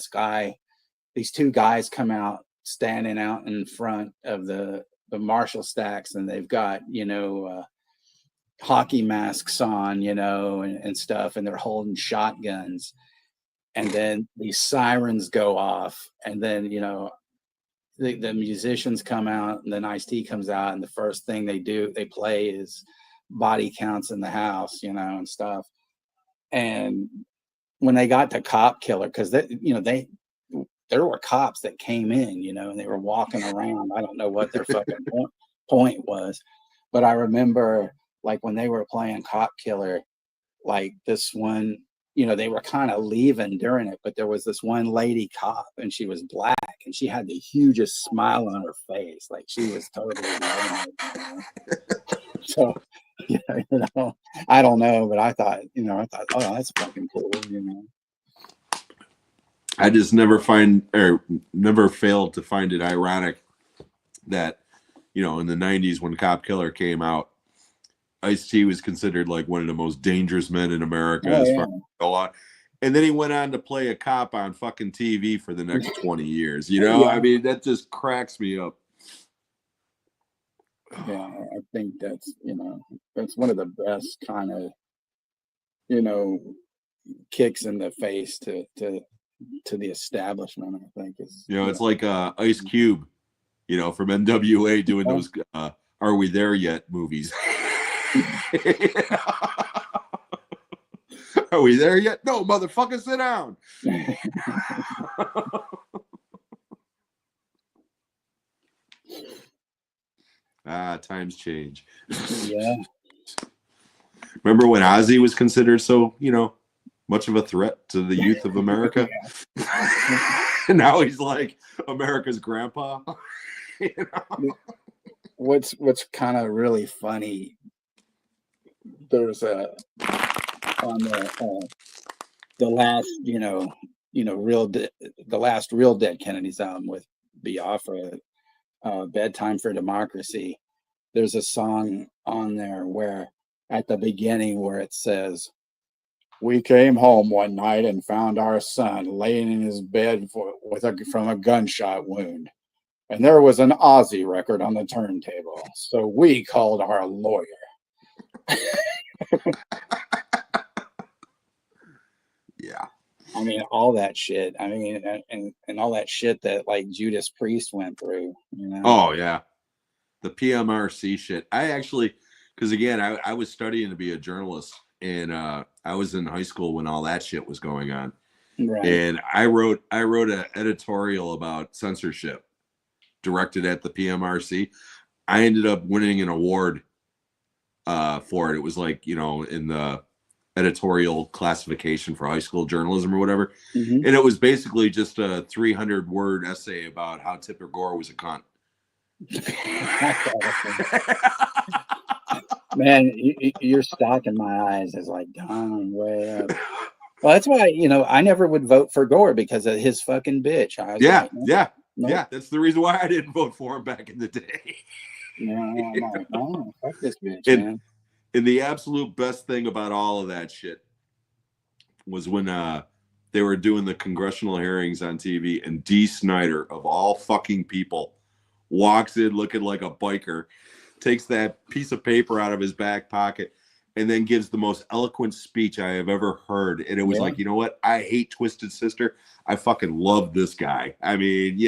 these two guys come out standing out in front of the Marshall stacks, and they've got, hockey masks on, and stuff, and they're holding shotguns. And then these sirens go off, and then, the musicians come out, and then Ice-T comes out, and the first thing they play is Body Counts in the House, and stuff. And when they got to Cop Killer, because there were cops that came in, and they were walking around. I don't know what their fucking point was, but I remember like when they were playing Cop Killer, like this one, they were kind of leaving during it, but there was this one lady cop, and she was black, and she had the hugest smile on her face, like she was totally loving it, So, I don't know, but I thought, oh, that's fucking cool, I just never failed to find it ironic that, in the 90s when Cop Killer came out, Ice-T was considered like one of the most dangerous men in America as far as a lot. And then he went on to play a cop on fucking TV for the next 20 years. You know, Yeah. I mean, that just cracks me up. Yeah, I think that's, that's one of the best kind of, kicks in the face to the establishment, I think is, You know, it's like Ice Cube, from NWA doing those Are We There Yet movies. Are we there yet? No, motherfucker, sit down. Times change. Yeah. Remember when Ozzy was considered so, much of a threat to the youth of America? Now he's like America's grandpa. What's kind of really funny, there's on the last, the last real Dead Kennedys album with Biafra, Bedtime for Democracy. There's a song on there where at the beginning where it says, "We came home one night and found our son laying in his bed from a gunshot wound. And there was an Ozzy record on the turntable. So we called our lawyer." Yeah. I mean, all that shit. I mean, and all that shit that like Judas Priest went through, Oh, yeah. The PMRC shit. I actually, because again, I was studying to be a journalist, and I was in high school when all that shit was going on. Right. And I wrote an editorial about censorship directed at the PMRC. I ended up winning an award for it. It was like, in the editorial classification for high school journalism or whatever. Mm-hmm. And it was basically just a 300-word essay about how Tipper Gore was a cunt. Man, you're stocking my eyes as like gone way up. Well, that's why, I never would vote for Gore because of his fucking bitch. I was Yeah, like, nope. Yeah. That's the reason why I didn't vote for him back in the day. I'm like, oh, fuck this bitch, man. And the absolute best thing about all of that shit was when they were doing the congressional hearings on TV, and Dee Snider, of all fucking people, walks in looking like a biker, takes that piece of paper out of his back pocket, and then gives the most eloquent speech I have ever heard. And it was like, you know what? I hate Twisted Sister. I fucking love this guy. I mean,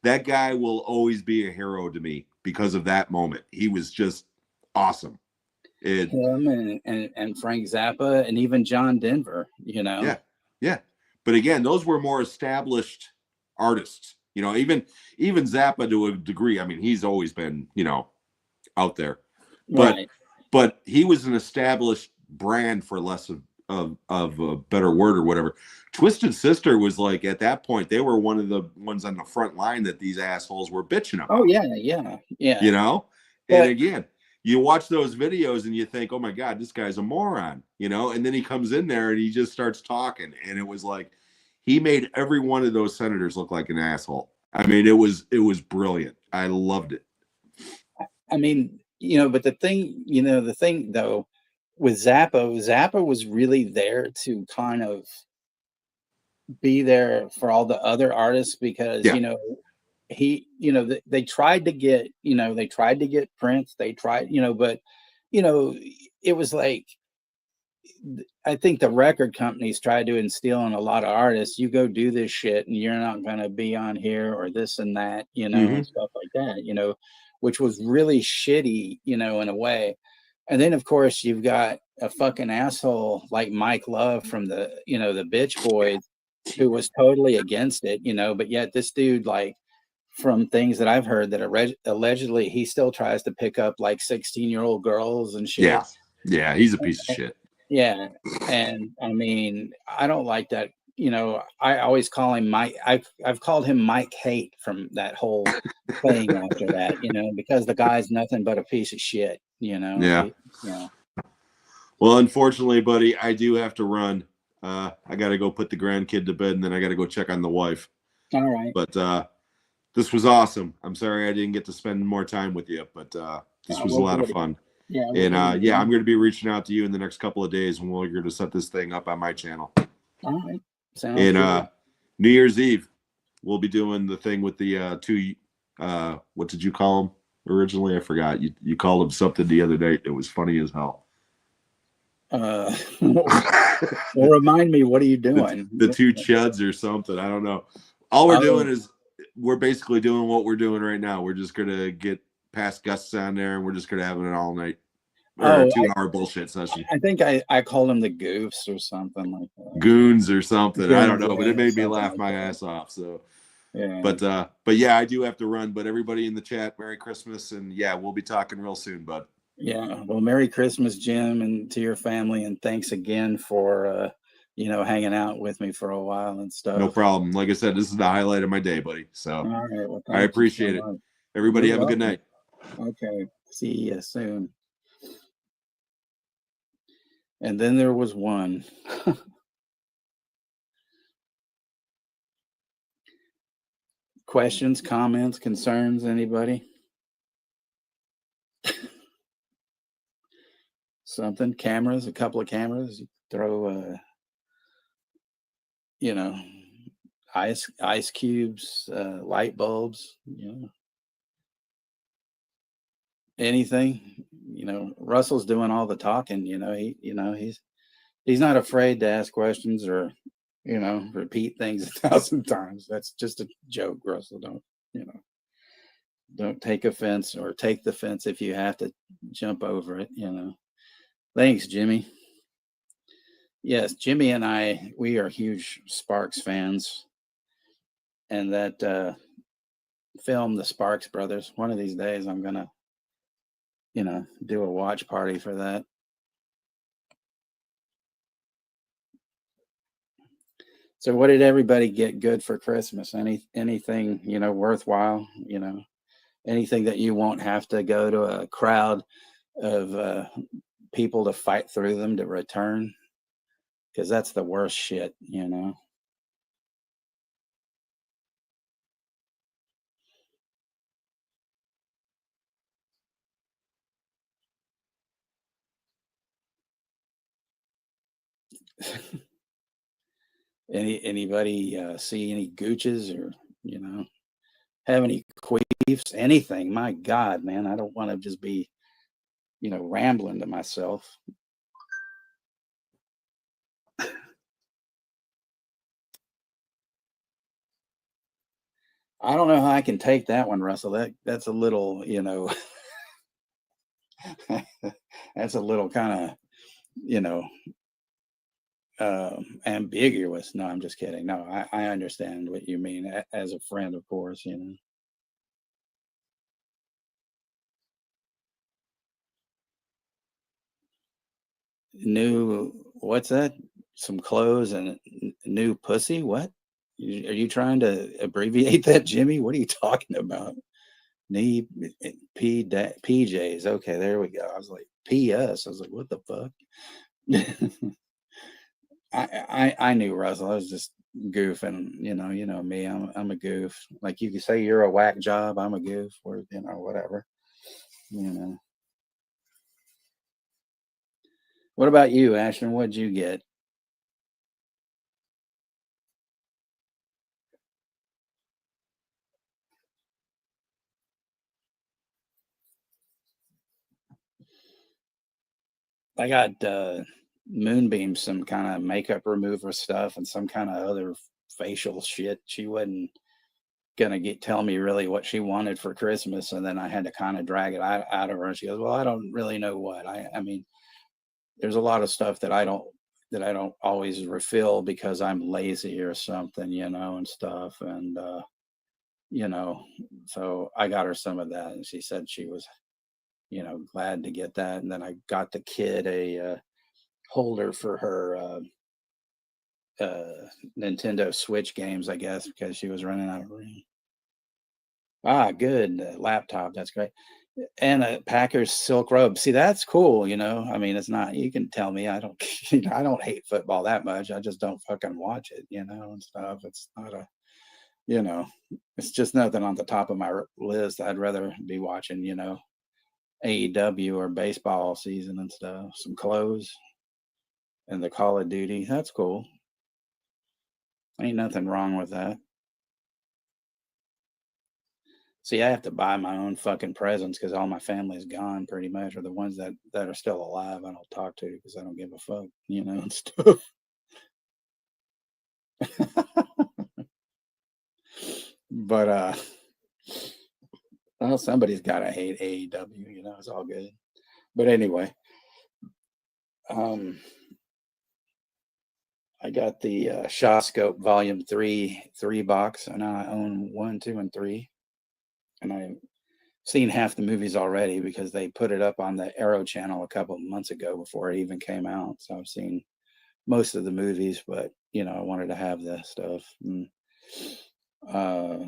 that guy will always be a hero to me because of that moment. He was just awesome. Him and Frank Zappa and even John Denver, Yeah. But again, those were more established artists. Even Zappa to a degree. I mean, he's always been, out there. But he was an established brand, for less of a better word or whatever. Twisted Sister was like, at that point, they were one of the ones on the front line that these assholes were bitching about. Oh, yeah. And again, you watch those videos and you think, oh my God, this guy's a moron, and then he comes in there and he just starts talking. And it was like, he made every one of those senators look like an asshole. I mean, it was brilliant. I loved it. I mean, but the thing though, with Zappa was really there to kind of be there for all the other artists because, they tried to get Prince, they tried, but, it was like, I think the record companies tried to instill in a lot of artists, you go do this shit and you're not going to be on here or this and that, and stuff like that, which was really shitty, in a way. And then, of course, you've got a fucking asshole like Mike Love from the Bitch Boys, who was totally against it, but yet this dude, like, from things that I've heard that allegedly he still tries to pick up like 16-year-old girls and shit. Yeah, he's a piece of shit. Yeah. And I mean, I don't like that. I always call him Mike. I've called him Mike Hate from that whole thing after that, because the guy's nothing but a piece of shit, Yeah. Well, unfortunately, buddy, I do have to run. I got to go put the grandkid to bed, and then I got to go check on the wife. All right. But this was awesome. I'm sorry I didn't get to spend more time with you, but this was a lot of fun. Yeah. And I'm going to be reaching out to you in the next couple of days, and we're going to set this thing up on my channel. All right. Sounds And good. New Year's Eve, we'll be doing the thing with the two. What did you call them originally? I forgot. You called them something the other night. It was funny as hell. Well, remind me, what are you the, doing? the two chuds or something. I don't know. All we're doing Oh, is we're basically doing what we're doing right now. We're just gonna get past Gus on there, and we're just gonna have an all night or a oh, 2 hour bullshit session. I think I called him the Goofs or something like that. Goons or something. I don't Goons, know, but yeah, it made me something laugh like my that. ass off. So, Yeah. but yeah, I do have to run. But everybody in the chat, Merry Christmas, and yeah, we'll be talking real soon, bud. Yeah. Well, Merry Christmas, Jim, and to your family, and thanks again for hanging out with me for a while and No stuff. problem. Like I said, this is the highlight of my day, buddy. So All right. Well, I thank you so appreciate it. much. Everybody You're have a good welcome. night. Okay. See you soon. And then there was one. Questions, comments, concerns, anybody? Something? Cameras, a couple of cameras. Throw, ice cubes, light bulbs, anything. Russell's doing all the talking. He's not afraid to ask questions or repeat things 1,000 times. That's just a joke, Russell. Don't take offense, or take the fence if you have to jump over it. Thanks, Jimmy. Yes, Jimmy and we are huge Sparks fans, and that film, The Sparks Brothers, one of these days I'm gonna do a watch party for that. So what did everybody get good for Christmas? Anything worthwhile? Anything that you won't have to go to a crowd of people to fight through them to return, because that's the worst shit. Anybody see any gooches, or have any queefs, anything? My God, man, I don't want to just be rambling to myself. I don't know how I can take that one, Russell. That's a little, that's a little kind of, ambiguous. No, I'm just kidding. No, I understand what you mean as a friend, of course. New, what's that? Some clothes and new pussy? What? Are you trying to abbreviate that, Jimmy? What are you talking about? Knee PJs. Okay, there we go. I was like, PS. I was like, what the fuck? I knew Russell. I was just goofing. You know me. I'm a goof. Like, you could say you're a whack job. I'm a goof, or whatever. You know. What about you, Ashton? What'd you get? I got Moonbeam some kind of makeup remover stuff and some kind of other facial shit. She wasn't gonna tell me really what she wanted for Christmas, and then I had to kind of drag it out of her. And she goes, "Well, I don't really know what I mean. There's a lot of stuff that I don't always refill because I'm lazy or something, and stuff. And you know, so I got her some of that, and she said she was glad to get that. And then I got the kid a holder for her Nintendo Switch games, I guess, because she was running out of room. Ah, good laptop. That's great. And a Packers silk robe. See, that's cool. I mean, it's not. You can tell me I don't. I don't hate football that much. I just don't fucking watch it, and stuff. It's not a. You know, it's just nothing on the top of my list. I'd rather be watching, AEW or baseball season and stuff. Some clothes and the Call of Duty. That's cool. Ain't nothing wrong with that. See, I have to buy my own fucking presents because all my family's gone pretty much, or the ones that are still alive I don't talk to because I don't give a fuck, and stuff. But well, somebody's gotta hate AEW, it's all good. But anyway, um I got the Shawscope Volume 3 box, and I own 1, 2, and 3. And I've seen half the movies already because they put it up on the Arrow channel a couple of months ago before it even came out. So I've seen most of the movies, but I wanted to have this stuff. And, uh,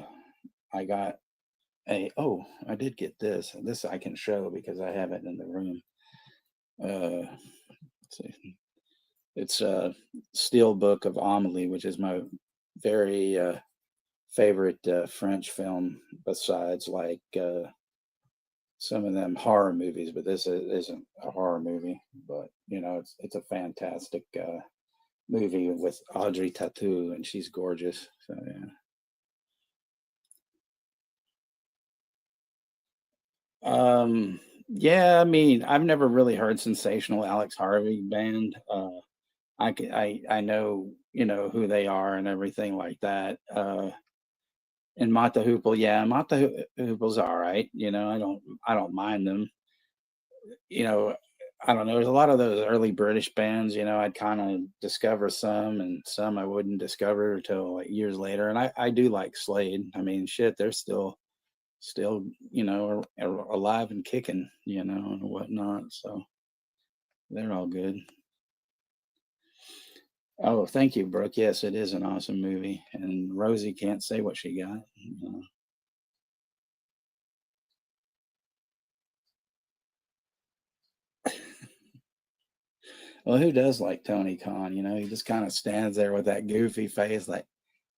I got I did get this. This I can show because I have it in the room. Let's see. It's a Steel Book of Amelie, which is my very favorite French film, besides like some of them horror movies. But this isn't a horror movie. But it's a fantastic movie with Audrey Tautou, and she's gorgeous. So yeah. Yeah, I mean, I've never really heard Sensational Alex Harvey band. I know who they are and everything like that. And Mata Hoople, yeah, Hoople's all right. I don't mind them. You know, I don't know. There's a lot of those early British bands. I'd kind of discover some, and some I wouldn't discover until like years later. And I do like Slade. I mean, shit, they're still alive and kicking, and whatnot. So they're all good. Oh, thank you, Brooke. Yes, it is an awesome movie, and Rosie can't say what she got. Well, who does like Tony Khan? He just kind of stands there with that goofy face, like,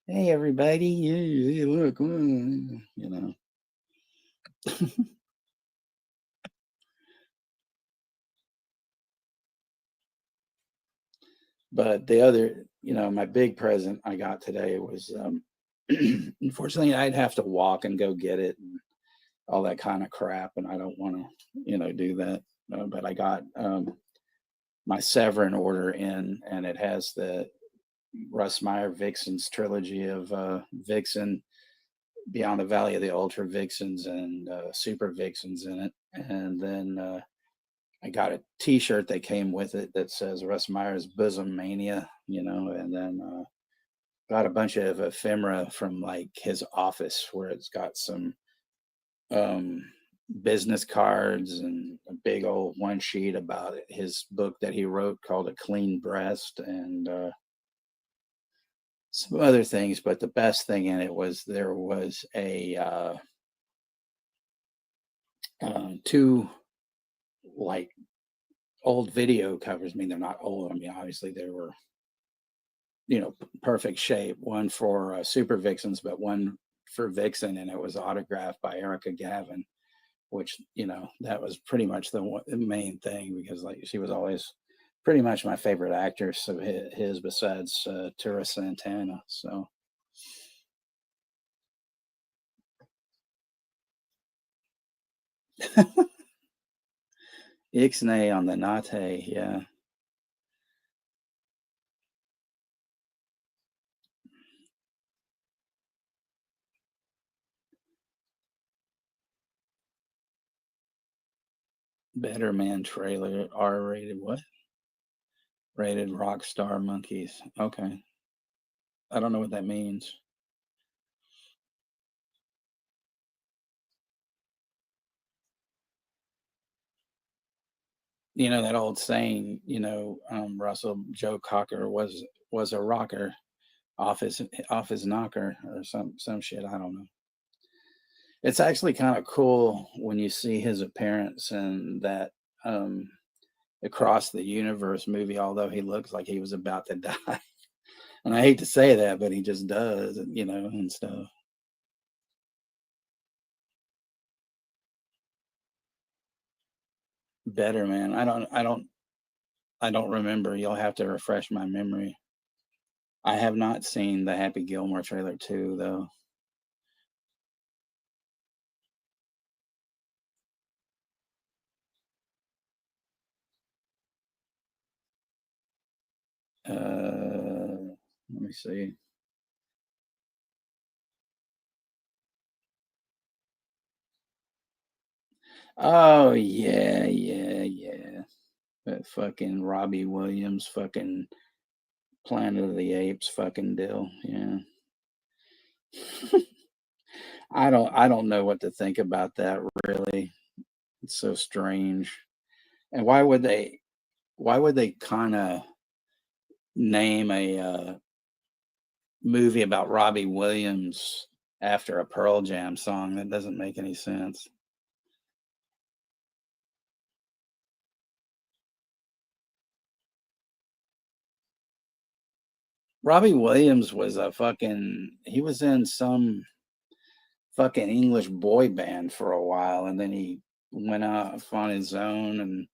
"Hey, everybody, yeah, look, you know." But the other, my big present I got today was, unfortunately, I'd have to walk and go get it and all that kind of crap, and I don't want to, do that. But I got my Severin order in, and it has the Russ Meyer Vixen's trilogy of Vixen, Beyond the Valley of the Ultra Vixens, and Super Vixens in it. And then I got a T-shirt that came with it that says Russ Meyer's Bosom Mania, and then got a bunch of ephemera from like his office where it's got some um, business cards and a big old one sheet about it, his book that he wrote called A Clean Breast, and some other things. But the best thing in it was there was a two like old video covers. I mean, they're not old. I mean, obviously they were, perfect shape. One for Super Vixens, but one for Vixen, and it was autographed by Erica Gavin, which that was pretty much the main thing because like she was always pretty much my favorite actress of his besides Tura Santana. So Ixnay on the Nate, yeah. Better Man trailer, R-rated, what? Rated Rockstar Monkeys. Okay. I don't know what that means. That old saying, Russell Joe Cocker was a rocker off his knocker or some shit. I don't know. It's actually kind of cool when you see his appearance in that um Across the Universe movie, although he looks like he was about to die. And I hate to say that, but he just does, and stuff. Better Man. I don't remember. You'll have to refresh my memory. I have not seen the Happy Gilmore trailer 2 though. Let me see. Oh yeah, yeah, yeah. That fucking Robbie Williams fucking Planet of the Apes fucking deal. Yeah. I don't know what to think about that really. It's so strange. And why would they kind of name a movie about Robbie Williams after a Pearl Jam song? That doesn't make any sense. Robbie Williams was he was in some fucking English boy band for a while, and then he went off on his own. And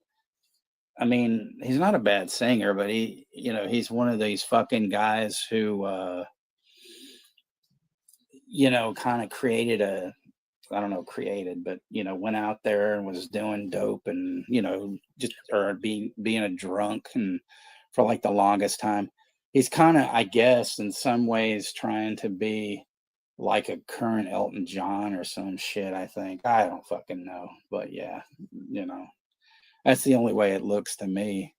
I mean, he's not a bad singer, but he's one of these fucking guys who kind of created I don't know, created, but went out there and was doing dope and just or being a drunk and for like the longest time. He's kind of, I guess, in some ways trying to be like a current Elton John or some shit, I think. I don't fucking know. But yeah, you know, that's the only way it looks to me.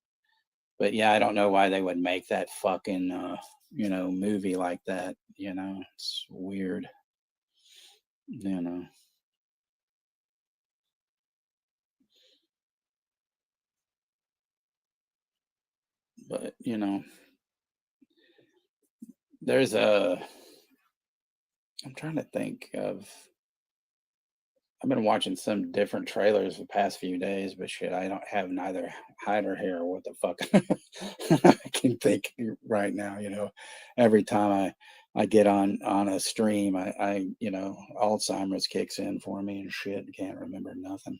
But yeah, I don't know why they would make that fucking movie like that, It's weird, you know. But, there's a I'm trying to think of I've been watching some different trailers the past few days, but shit, I don't have neither hide or hair. What the fuck I can think right now. Every time I get on a stream, Alzheimer's kicks in for me and shit. Can't remember nothing.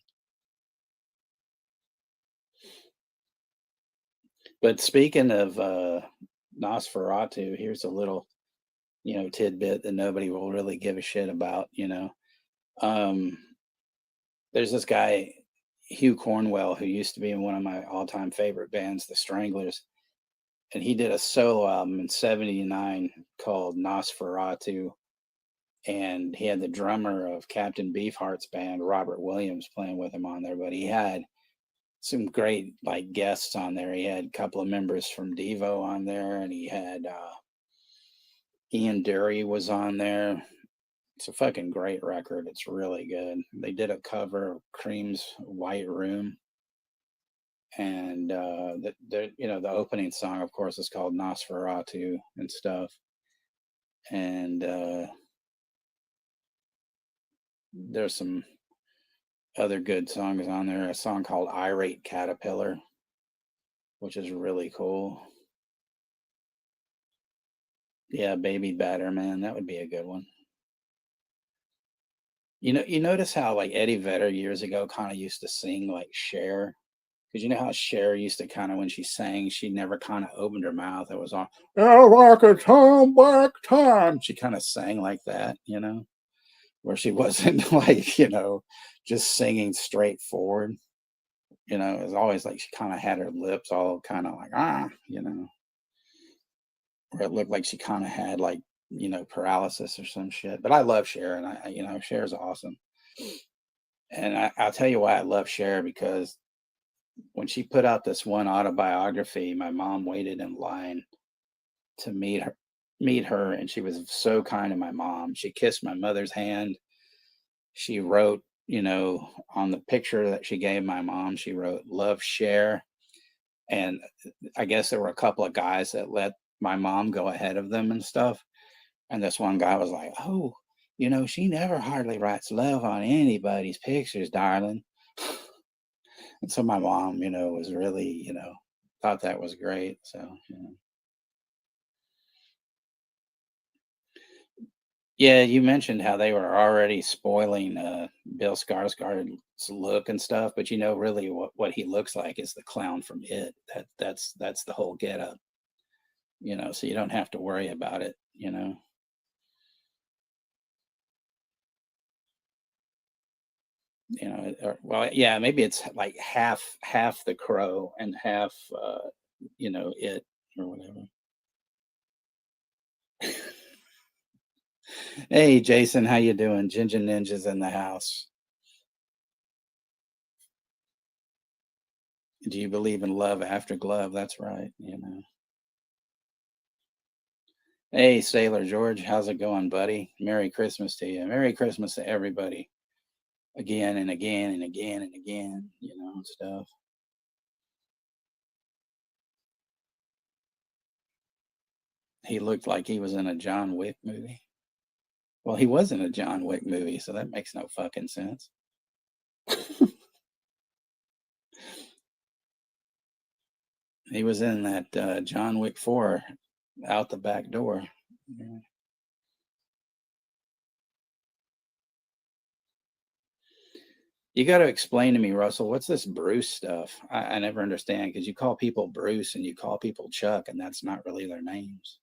But speaking of Nosferatu, here's a little tidbit that nobody will really give a shit about. Um, there's this guy, Hugh Cornwell, who used to be in one of my all-time favorite bands, the Stranglers, and he did a solo album in '79 called Nosferatu, and he had the drummer of Captain Beefheart's band, Robert Williams, playing with him on there. But he had some great like guests on there. He had a couple of members from Devo on there, and he had Ian Dury was on there. It's a fucking great record. It's really good. They did a cover of Cream's White Room, and the opening song, of course, is called Nosferatu and stuff. And there's some other good songs on there. A song called Irate Caterpillar, which is really cool. Yeah, Baby Batter Man, that would be a good one. You notice how like Eddie Vedder years ago kind of used to sing like Cher, because you know how Cher used to kind of when she sang, she never kind of opened her mouth. It was on, "Oh, like a time back time." She kind of sang like that, where she wasn't like just singing straightforward. It was always like she kind of had her lips all kind of like where it looked like she kind of had like paralysis or some shit. But I love Cher, and Cher's awesome. And I'll tell you why I love Cher, because when she put out this one autobiography, my mom waited in line to meet her, and she was so kind to my mom. She kissed my mother's hand. She wrote, on the picture that she gave my mom, she wrote "Love Cher." And I guess there were a couple of guys that let my mom go ahead of them and stuff. And this one guy was like, "Oh, she never hardly writes love on anybody's pictures, darling." And so my mom, was really, thought that was great. So. Yeah, you mentioned how they were already spoiling Bill Skarsgård's look and stuff, but really what he looks like is the clown from It. That's the whole getup. so you don't have to worry about it, well, yeah, maybe it's like half the crow and half, it or whatever. Hey, Jason, how you doing? Ginger Ninja's in the house. Do you believe in love after glove? That's right. Hey, Sailor George, how's it going, buddy? Merry Christmas to you. Merry Christmas to everybody. Again and again and again and again, stuff. He looked like he was in a John Wick movie. Well, he was in a John Wick movie, so that makes no fucking sense. He was in that John Wick 4 out the back door. Yeah. You got to explain to me, Russell, what's this Bruce stuff? I never understand because you call people Bruce and you call people Chuck, and that's not really their names.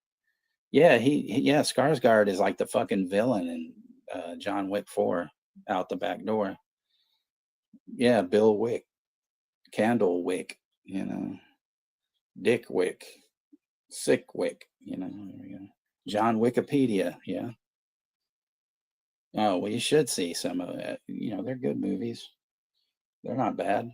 Yeah, yeah, Skarsgård is like the fucking villain in John Wick 4 out the back door. Yeah, Bill Wick, Candle Wick, Dick Wick, Sick Wick, there we go. John Wikipedia, yeah. Oh, well, you should see some of it. They're good movies. They're not bad.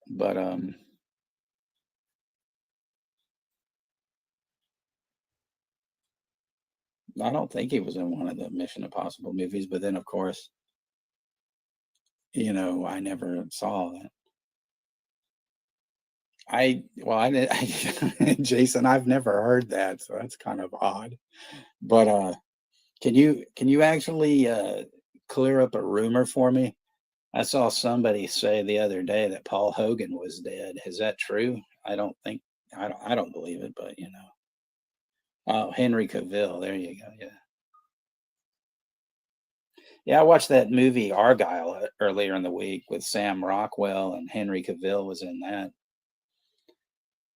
But I don't think he was in one of the Mission Impossible movies. But then, of course, I never saw that. I did, Jason, I've never heard that, so that's kind of odd. But can you actually clear up a rumor for me? I saw somebody say the other day that Paul Hogan was dead. Is that true? I don't believe it, but Oh, Henry Cavill. There you go. Yeah. Yeah, I watched that movie Argyle earlier in the week with Sam Rockwell and Henry Cavill was in that.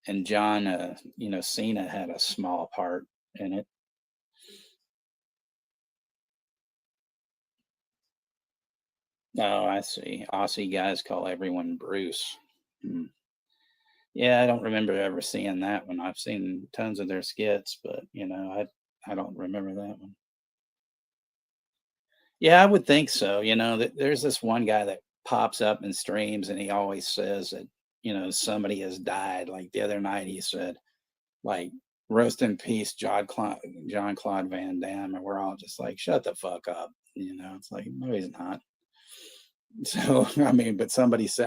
And John Cena had a small part in it. Oh, I see. Aussie guys call everyone Bruce. Hmm. Yeah, I don't remember ever seeing that one. I've seen tons of their skits, but I don't remember that one. Yeah, I would think so. There's this one guy that pops up in streams and he always says that, somebody has died. Like the other night he said, like, rest in peace, John Claude Van Damme. And we're all just like, shut the fuck up. It's like, no, he's not. So, I mean, but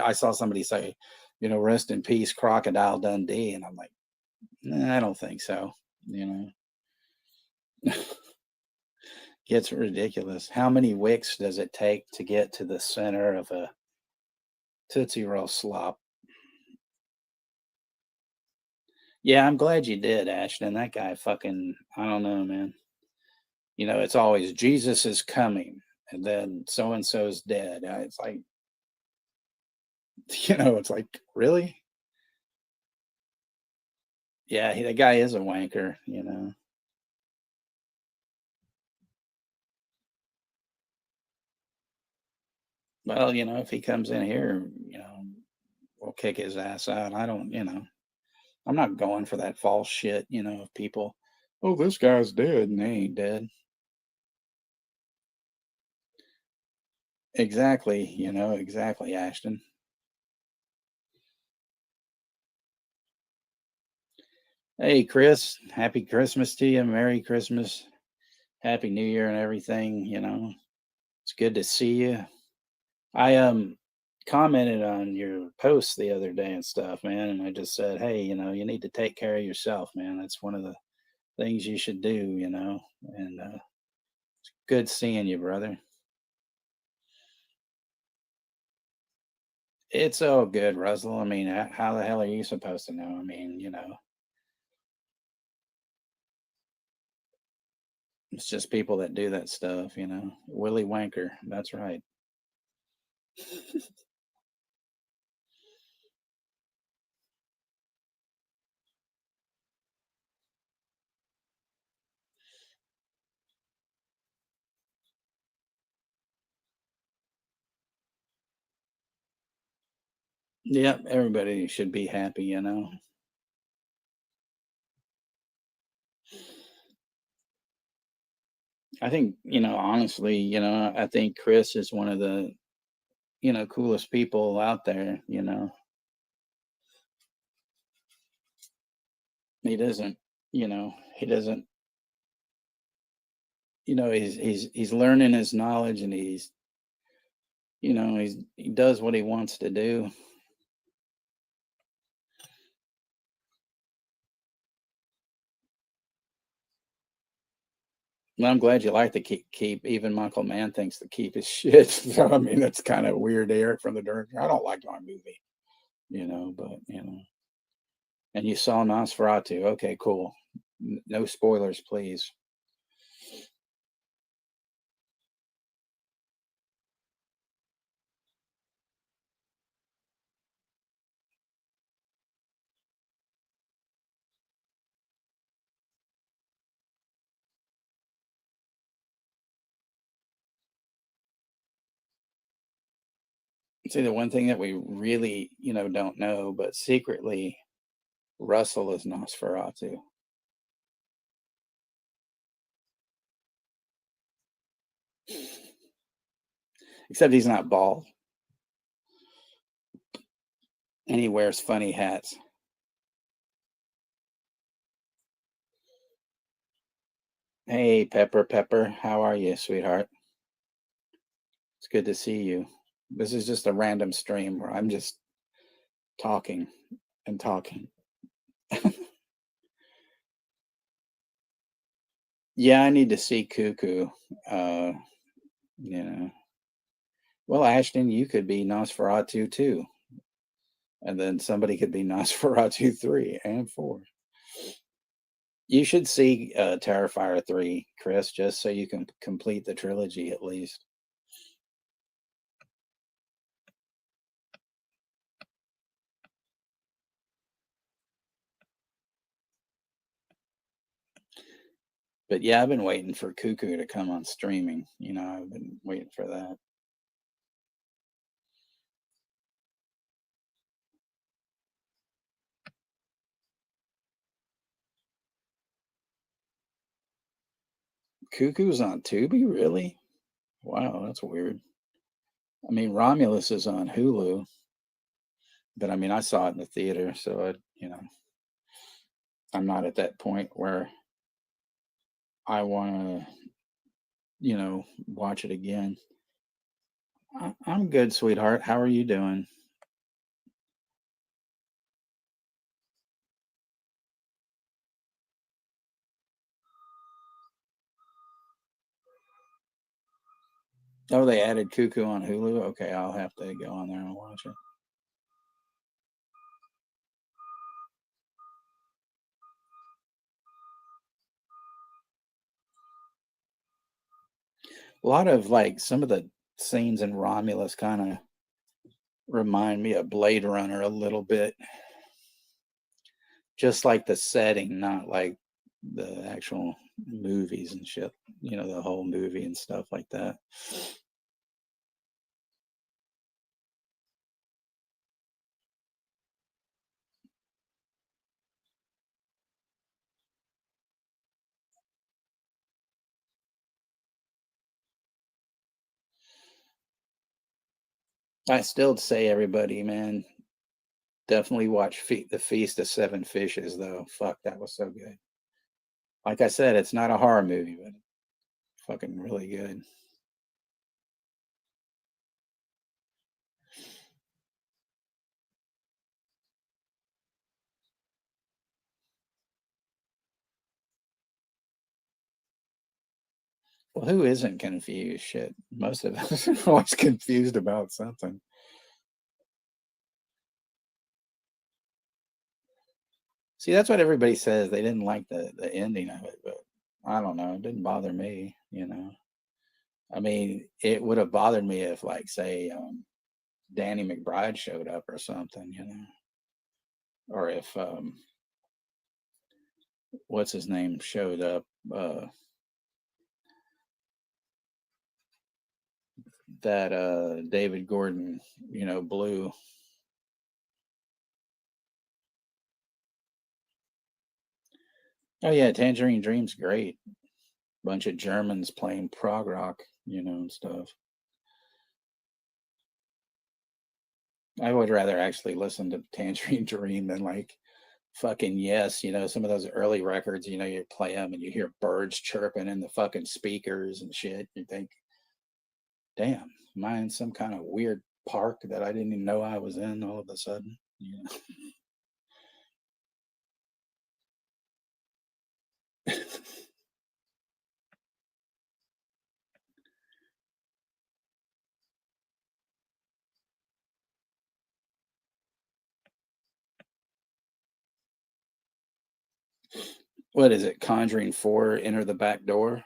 I saw somebody say, rest in peace, Crocodile Dundee. And I'm like, nah, I don't think so. You know, Gets ridiculous. How many wicks does it take to get to the center of a Tootsie Roll slop? Yeah, I'm glad you did, Ashton. That guy fucking, I don't know, man. It's always Jesus is coming and then so and so's dead. It's like, it's like, really? Yeah, the guy is a wanker. Well, if he comes in here, we'll kick his ass out. I don't, I'm not going for that false shit, of people, oh, this guy's dead and they ain't dead. Exactly, Ashton. Hey, Chris, happy Christmas to you. Merry Christmas. Happy New Year and everything. It's good to see you. I commented on your post the other day and stuff, man, and I just said, hey, you need to take care of yourself, man. That's one of the things you should do. And good seeing you, brother. It's all good, Russell. I mean, how the hell are you supposed to know? I mean, It's just people that do that stuff, you know. Willy Wanker. That's right. Yep, everybody should be happy, you know. I think, you know, honestly, you know, I think Chris is one of the, you know, coolest people out there, you know. He doesn't, you know, he doesn't, you know, he's learning his knowledge and he's, you know, he does what he wants to do. Well, I'm glad you like the keep. Even Michael Mann thinks the keep is shit. So I mean, that's kind of weird to hear it from the director. I don't like my movie, you know, but you know. And you saw Nosferatu. Okay, cool. No spoilers, please. See, the one thing that we really, you know, don't know, but secretly Russell is Nosferatu. Except he's not bald and he wears funny hats. Hey, Pepper, how are you, sweetheart? It's good to see you. This is just a random stream where I'm just talking and talking. Yeah, I need to see Cuckoo. You know, well, Ashton, you could be Nosferatu too, and then somebody could be Nosferatu 3 and 4. You should see Terrifier 3, Chris, just so you can complete the trilogy at least. But yeah, I've been waiting for Cuckoo to come on streaming. You know, I've been waiting for that. Cuckoo's on Tubi, really? Wow, that's weird. I mean, Romulus is on Hulu, but I mean, I saw it in the theater, so you know, I'm not at that point where I want to, you know, watch it again. I'm good, sweetheart. How are you doing? Oh, they added Cuckoo on Hulu. Okay, I'll have to go on there and watch it. A lot of like some of the scenes in Romulus kind of remind me of Blade Runner a little bit. Just like the setting, not like the actual movies and shit, you know, the whole movie and stuff like that. I still say, everybody, man, definitely watch The Feast of Seven Fishes, though. Fuck, that was so good. Like I said, it's not a horror movie, but fucking really good. Well, who isn't confused? Shit. Most of us are always confused about something. See, that's what everybody says. They didn't like the ending of it, but I don't know. It didn't bother me, you know. I mean, it would have bothered me if, like, say, Danny McBride showed up or something, you know, or if what's his name showed up. That David Gordon, you know, Blue. Oh yeah, Tangerine Dream's great. Bunch of Germans playing prog rock, you know, and stuff. I would rather actually listen to Tangerine Dream than like fucking Yes, you know, some of those early records, you know, you play them and you hear birds chirping in the fucking speakers and shit. You think, damn, am I in some kind of weird park that I didn't even know I was in all of a sudden? You know? What is it? Conjuring 4, Enter the Back Door,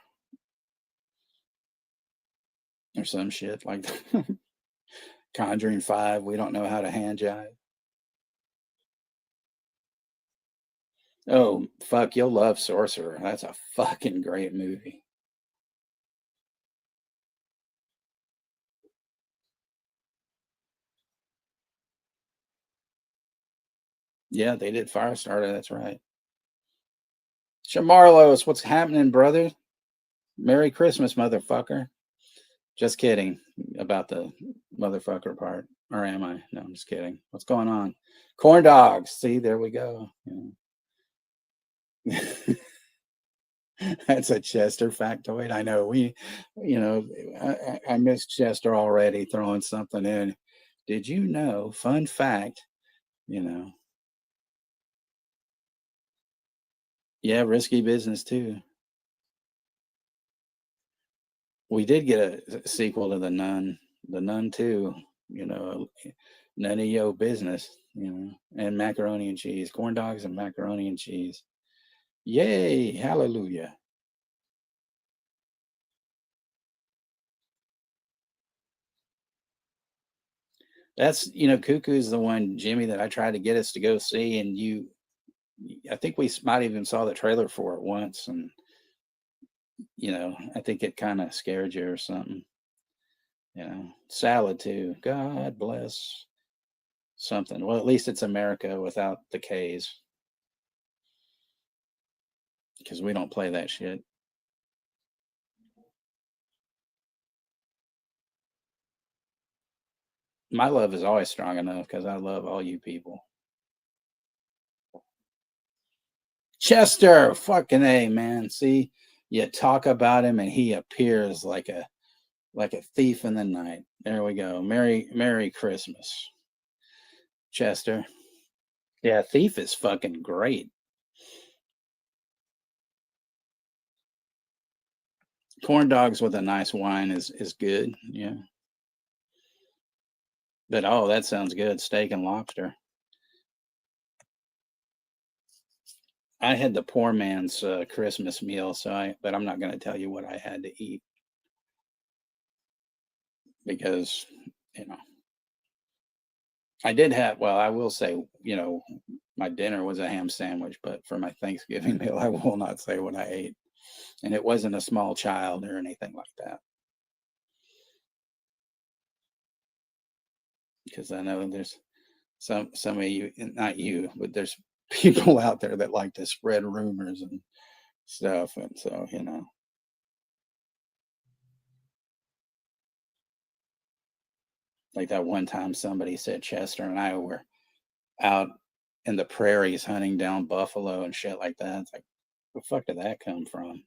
or some shit like that. Conjuring 5, We Don't Know How to Hand Jive. Oh, fuck, you'll love Sorcerer. That's a fucking great movie. Yeah, they did Firestarter. That's right. Shamarlos, what's happening, brother? Merry Christmas, motherfucker. Just kidding about the motherfucker part. Or am I? No, I'm just kidding. What's going on? Corn dogs. See, there we go. Yeah. That's a Chester factoid. I know you know, I miss Chester already throwing something in. Did you know? Fun fact, you know. Yeah, risky business too. We did get a sequel to The Nun too. You know, none of your business. You know, and macaroni and cheese, corn dogs and macaroni and cheese. Yay! Hallelujah! That's Cuckoo is the one, Jimmy, that I tried to get us to go see, and I think we might even saw the trailer for it once, and I think it kind of scared you or something. Salad too. God bless something. Well, at least it's America without the K's, because we don't play that shit. My love is always strong enough because I love all you people. Chester, fucking A, man. See, you talk about him and he appears like a thief in the night. There we go. Merry Christmas, Chester. Yeah, Thief is fucking great. Corn dogs with a nice wine is good. Yeah. But oh, that sounds good. Steak and lobster. I had the poor man's Christmas meal, but I'm not going to tell you what I had to eat because, you know, I did have, well, I will say, my dinner was a ham sandwich, but for my Thanksgiving meal, I will not say what I ate. And it wasn't a small child or anything like that. Because I know there's some of you, not you, but there's people out there that like to spread rumors and stuff. And so, like that one time somebody said Chester and I were out in the prairies hunting down buffalo and shit like that. It's like, where the fuck did that come from?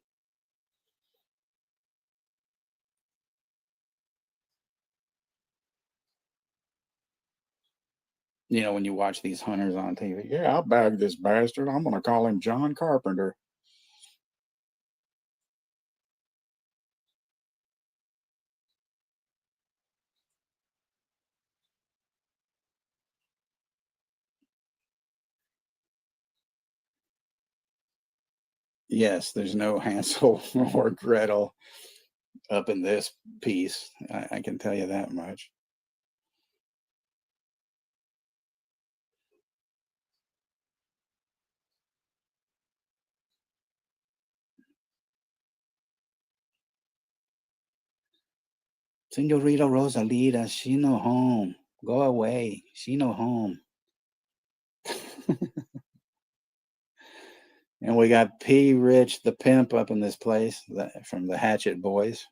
When you watch these hunters on TV, yeah, I'll bag this bastard. I'm going to call him John Carpenter. Yes, there's no Hansel or Gretel up in this piece. I can tell you that much. Senorita Rosalita, she no home. Go away. She no home. And we got P. Rich the pimp up in this place from the Hatchet Boys.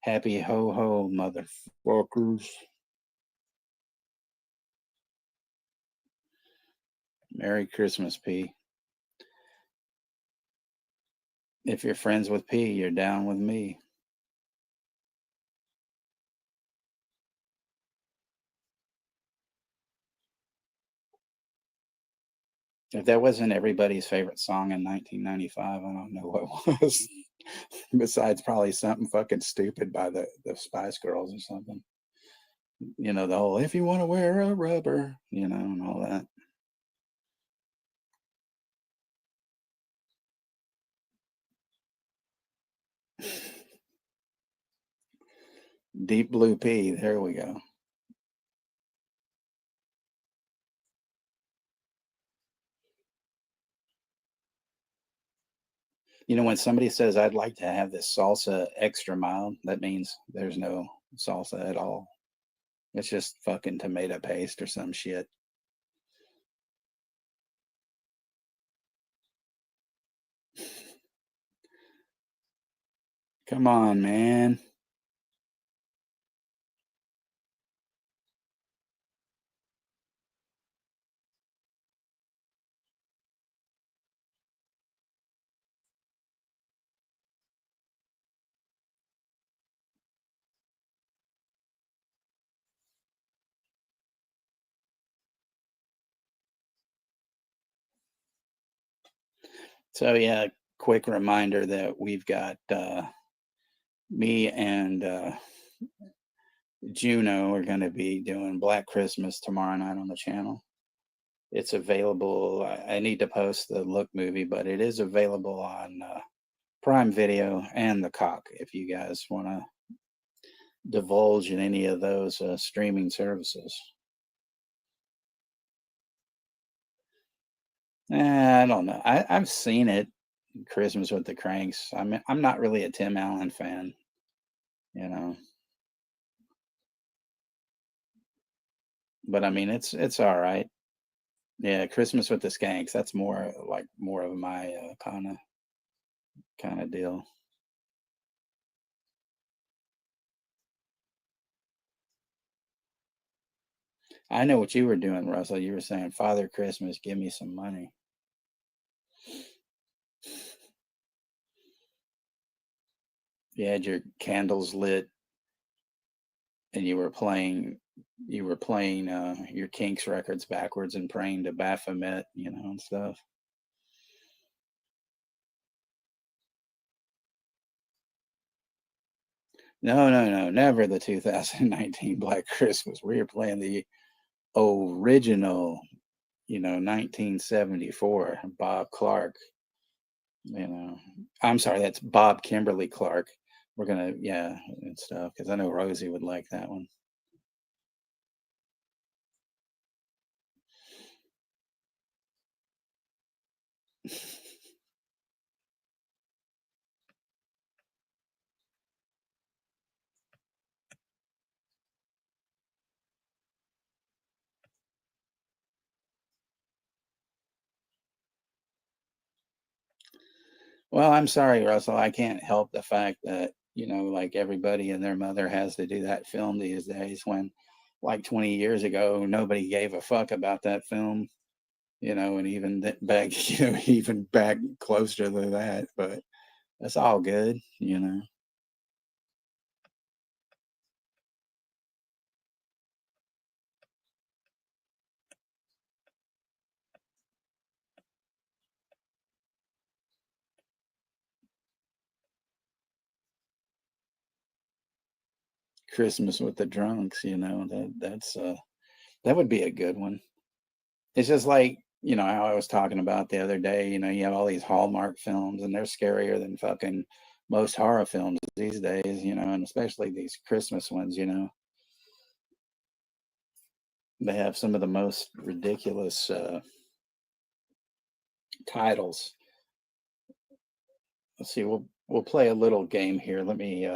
Happy ho ho, motherfuckers. Merry Christmas, P. If you're friends with P, you're down with me. If that wasn't everybody's favorite song in 1995, I don't know what was. Besides probably something fucking stupid by the Spice Girls or something. You know, the whole if you want to wear a rubber, you know, and all that. Deep Blue P, there we go. You know, when somebody says, I'd like to have this salsa extra mild, that means there's no salsa at all. It's just fucking tomato paste or some shit. Come on, man. So, yeah, quick reminder that we've got me and Juno are going to be doing Black Christmas tomorrow night on the channel. It's available. I need to post the Look movie, but it is available on Prime Video and the Cock if you guys want to divulge in any of those streaming services. I don't know. I've seen it. Christmas with the Cranks. I'm not really a Tim Allen fan, you know. But I mean, it's all right. Yeah, Christmas with the Skanks. That's more of my kind of deal. I know what you were doing, Russell. You were saying, "Father Christmas, give me some money." You had your candles lit, and you were playing your Kinks records backwards and praying to Baphomet, you know, and stuff. No, no, no, never the 2019 Black Christmas. We were playing the original, 1974 Bob Clark. You know, I'm sorry, that's Bob Kimberly Clark. We're gonna, yeah, and stuff because I know Rosie would like that one. Well, I'm sorry, Russell. I can't help the fact that, like everybody and their mother has to do that film these days when, like 20 years ago, nobody gave a fuck about that film, and even back, even back closer to that. But that's all good. Christmas with the Drunks, that would be a good one. It's just like You know, how I was talking about the other day, you know, you have all these Hallmark films and they're scarier than fucking most horror films these days, you know, and especially these Christmas ones, you know. They have some of the most ridiculous titles. Let's see, we'll play a little game here. Let me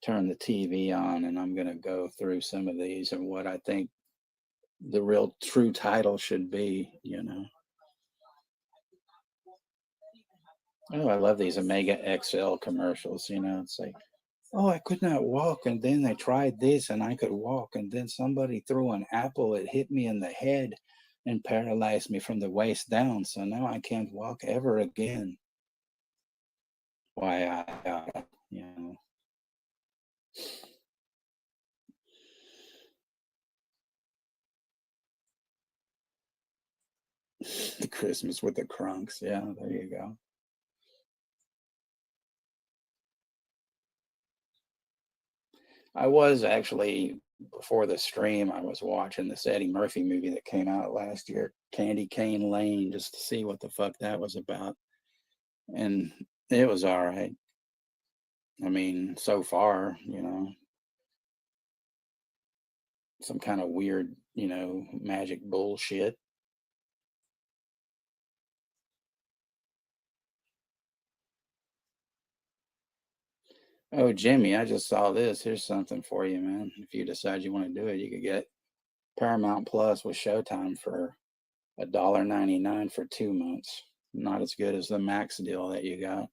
turn the TV on and I'm going to go through some of these and what I think the real true title should be, you know. Oh, I love these Omega XL commercials, you know. It's like, oh, I could not walk, and then I tried this and I could walk, and then somebody threw an apple, it hit me in the head and paralyzed me from the waist down, so now I can't walk ever again. Why you know, the Christmas with the Crunks. Yeah, there you go. I was actually before the stream. I was watching this Eddie Murphy movie that came out last year, Candy Cane Lane, just to see what the fuck that was about, and it was all right. I mean, so far, you know, some kind of weird, you know, magic bullshit. Oh, Jimmy, I just saw this. Here's something for you, man. If you decide you want to do it, you could get Paramount Plus with Showtime for $1.99 for 2 months. Not as good as the Max deal that you got.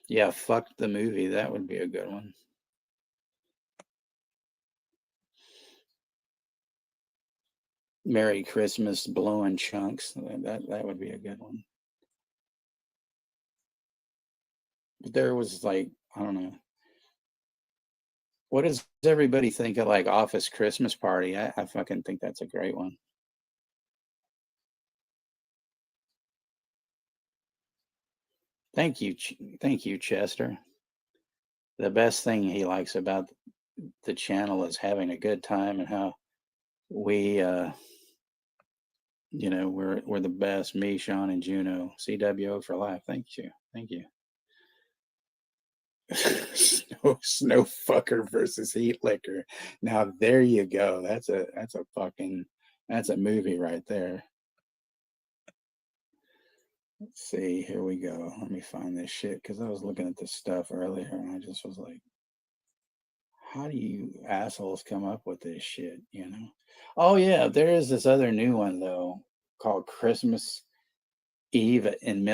Yeah, fuck the movie. That would be a good one. Merry Christmas, blowing chunks. That would be a good one. But there was like, I don't know. What does everybody think of like Office Christmas Party? I fucking think that's a great one. Thank you, Chester. The best thing he likes about the channel is having a good time and how we, you know, we're the best. Me, Sean, and Juno. CWO for life. Thank you. Snow fucker versus heat liquor. Now there you go. That's a fucking that's a movie right there. Let's see. Here we go. Let me find this shit because I was looking at this stuff earlier and I just was like, how do you assholes come up with this shit? You know? Oh yeah, there is this other new one though called Christmas Eve in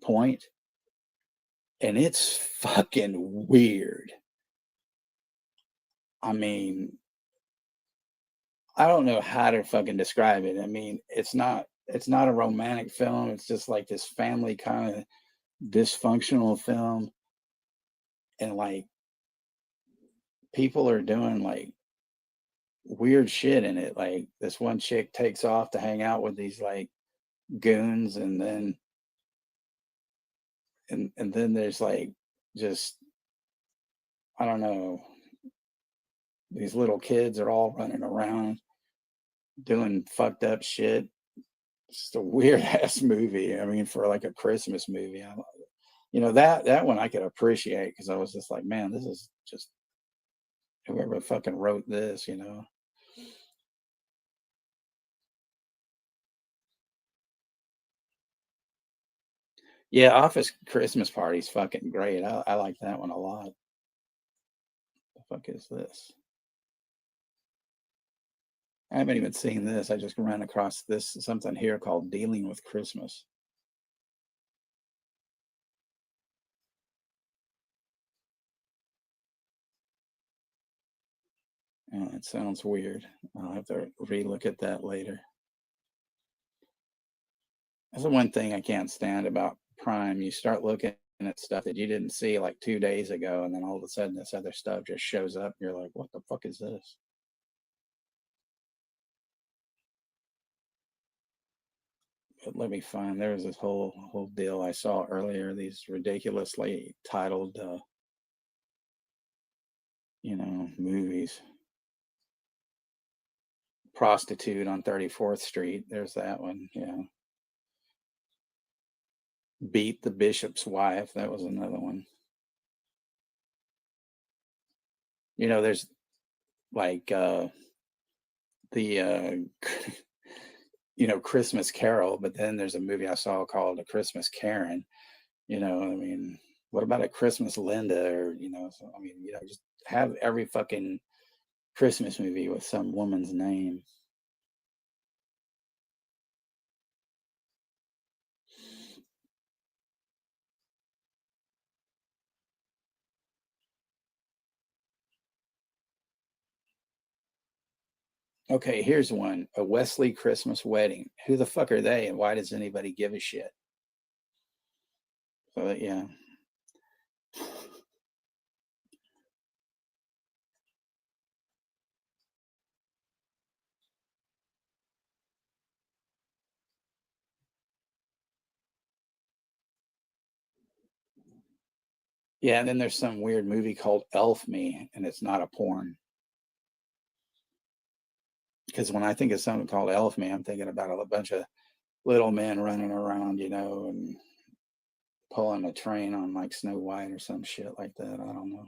Point, and it's fucking weird. I mean, I don't know how to fucking describe it. I mean, it's not a romantic film. It's just like this family kind of dysfunctional film, and like people are doing like weird shit in it. Like this one chick takes off to hang out with these like goons, and then there's like just I don't know. These little kids are all running around doing fucked up shit. It's just a weird ass movie. I mean, for like a Christmas movie, you know that one I could appreciate because I was just like, man, this is just whoever fucking wrote this, you know. Yeah, Office Christmas Party's fucking great. I like that one a lot. The fuck is this? I haven't even seen this. I just ran across this something here called Dealing with Christmas. It sounds weird. I'll have to relook at that later. That's the one thing I can't stand about Prime. You start looking at stuff that you didn't see like 2 days ago, and then all of a sudden this other stuff just shows up. And you're like, what the fuck is this? But let me find. There was this whole deal I saw earlier. These ridiculously titled movies. Prostitute on 34th Street. There's that one. Yeah. Beat the Bishop's Wife. That was another one. There's like the Christmas Carol, but then there's a movie I saw called A Christmas Karen. I mean, what about a Christmas Linda? Or so, I mean, just have every fucking Christmas movie with some woman's name. Okay, here's one. A Wesley Christmas Wedding. Who the fuck are they, and why does anybody give a shit? So yeah. Yeah, and then there's some weird movie called Elf Me, and it's not a porn. Because when I think of something called Elf Me, I'm thinking about a bunch of little men running around, and pulling a train on like Snow White or some shit like that. I don't know.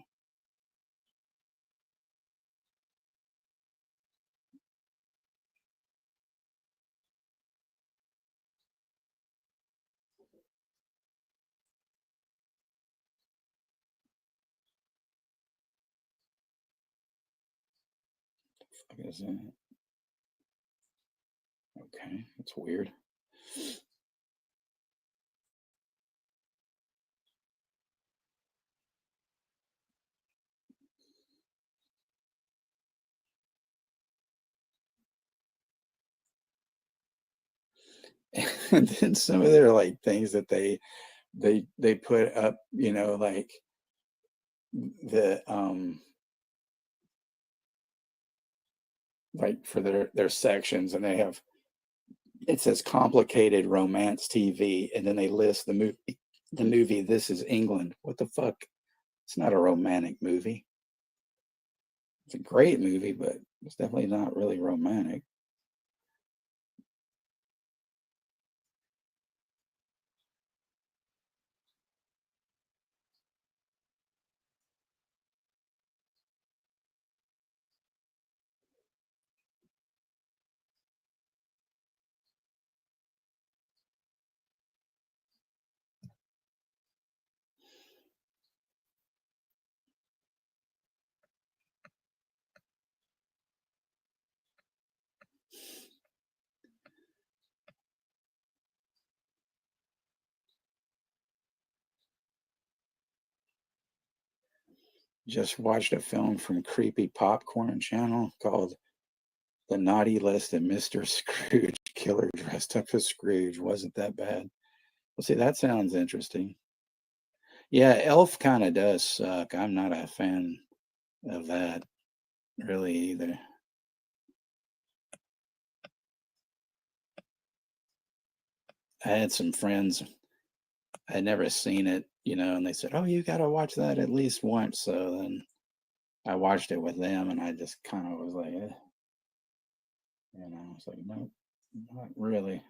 Fuck is that? Okay, that's weird. And then some of their like things that they put up, like the like for their sections, and they have, it says complicated romance TV, and then they list the movie This Is England. What the fuck? It's not a romantic movie. It's a great movie, but it's definitely not really romantic. Just watched a film from Creepy Popcorn Channel called The Naughty List of Mr. Scrooge. Killer dressed up as Scrooge. Wasn't that bad. Well, see, that sounds interesting. Yeah, Elf kind of does suck. I'm not a fan of that really either. I had some friends, I had never seen it, and they said, "Oh, you got to watch that at least once." So then I watched it with them, and I just kind of was like, I was like, no, not really.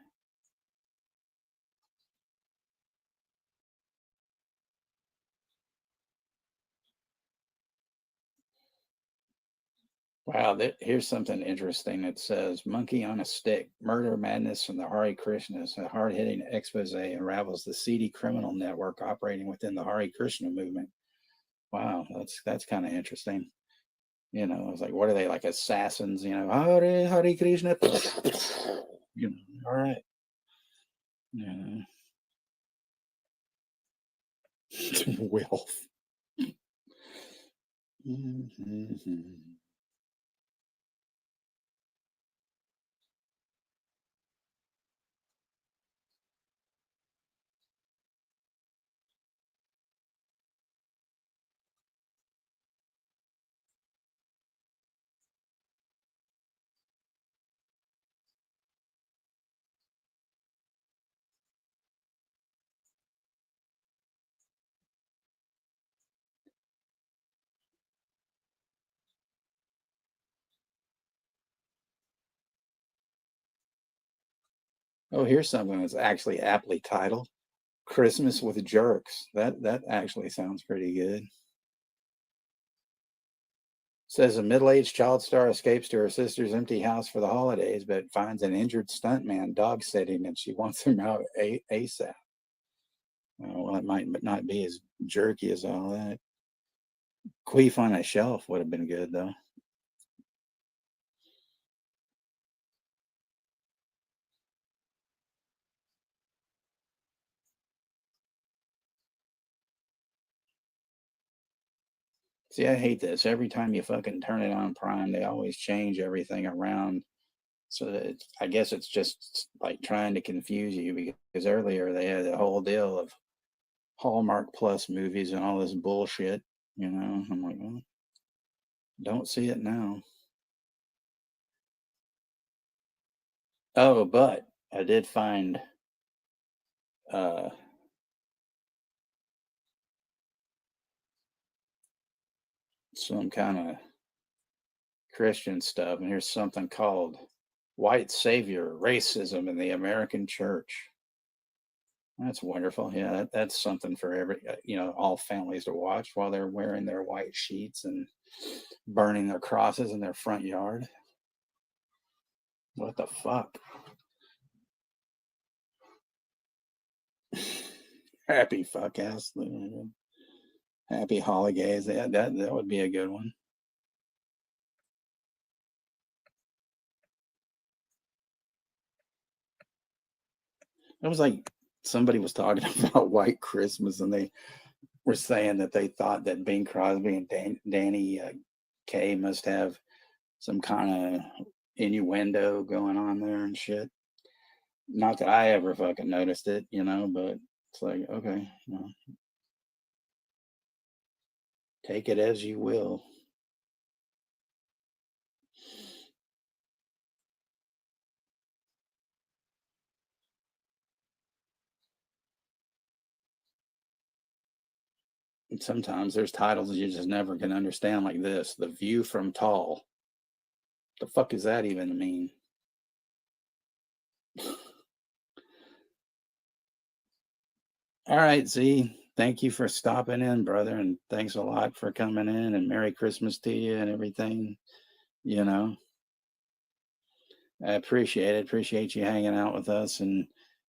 Wow, here's something interesting. It says Monkey on a Stick, Murder Madness from the Hare Krishnas. A hard hitting expose unravels the seedy criminal network operating within the Hare Krishna movement. Wow, that's kind of interesting. I was like, what are they, like assassins? Hare Krishna. All right. Yeah. Wealth. Mm-hmm. Oh, here's something that's actually aptly titled Christmas with Jerks. That actually sounds pretty good. Says a middle-aged child star escapes to her sister's empty house for the holidays, but finds an injured stuntman dog sitting, and she wants him out ASAP. Well, it might not be as jerky as all that. Queef on a Shelf would have been good, though. See, I hate this. Every time you fucking turn it on Prime, they always change everything around. So that I guess it's just like trying to confuse you, because earlier they had a whole deal of Hallmark Plus movies and all this bullshit. I'm like, well, don't see it now. Oh, but I did find uh some kind of Christian stuff, and here's something called White Savior Racism in the American Church. That's wonderful. Yeah, that's something for all families to watch while they're wearing their white sheets and burning their crosses in their front yard. What the fuck? Happy fuck ass. Happy holidays. Yeah, that would be a good one. It was like somebody was talking about White Christmas, and they were saying that they thought that Bing Crosby and Danny Kaye must have some kind of innuendo going on there and shit. Not that I ever fucking noticed it, but it's like, okay, take it as you will. And sometimes there's titles you just never can understand, like this: The View from Tall. The fuck does that even mean? All right, Z. Thank you for stopping in, brother, and thanks a lot for coming in, and Merry Christmas to you and everything. You know, I appreciate it. Appreciate you hanging out with us and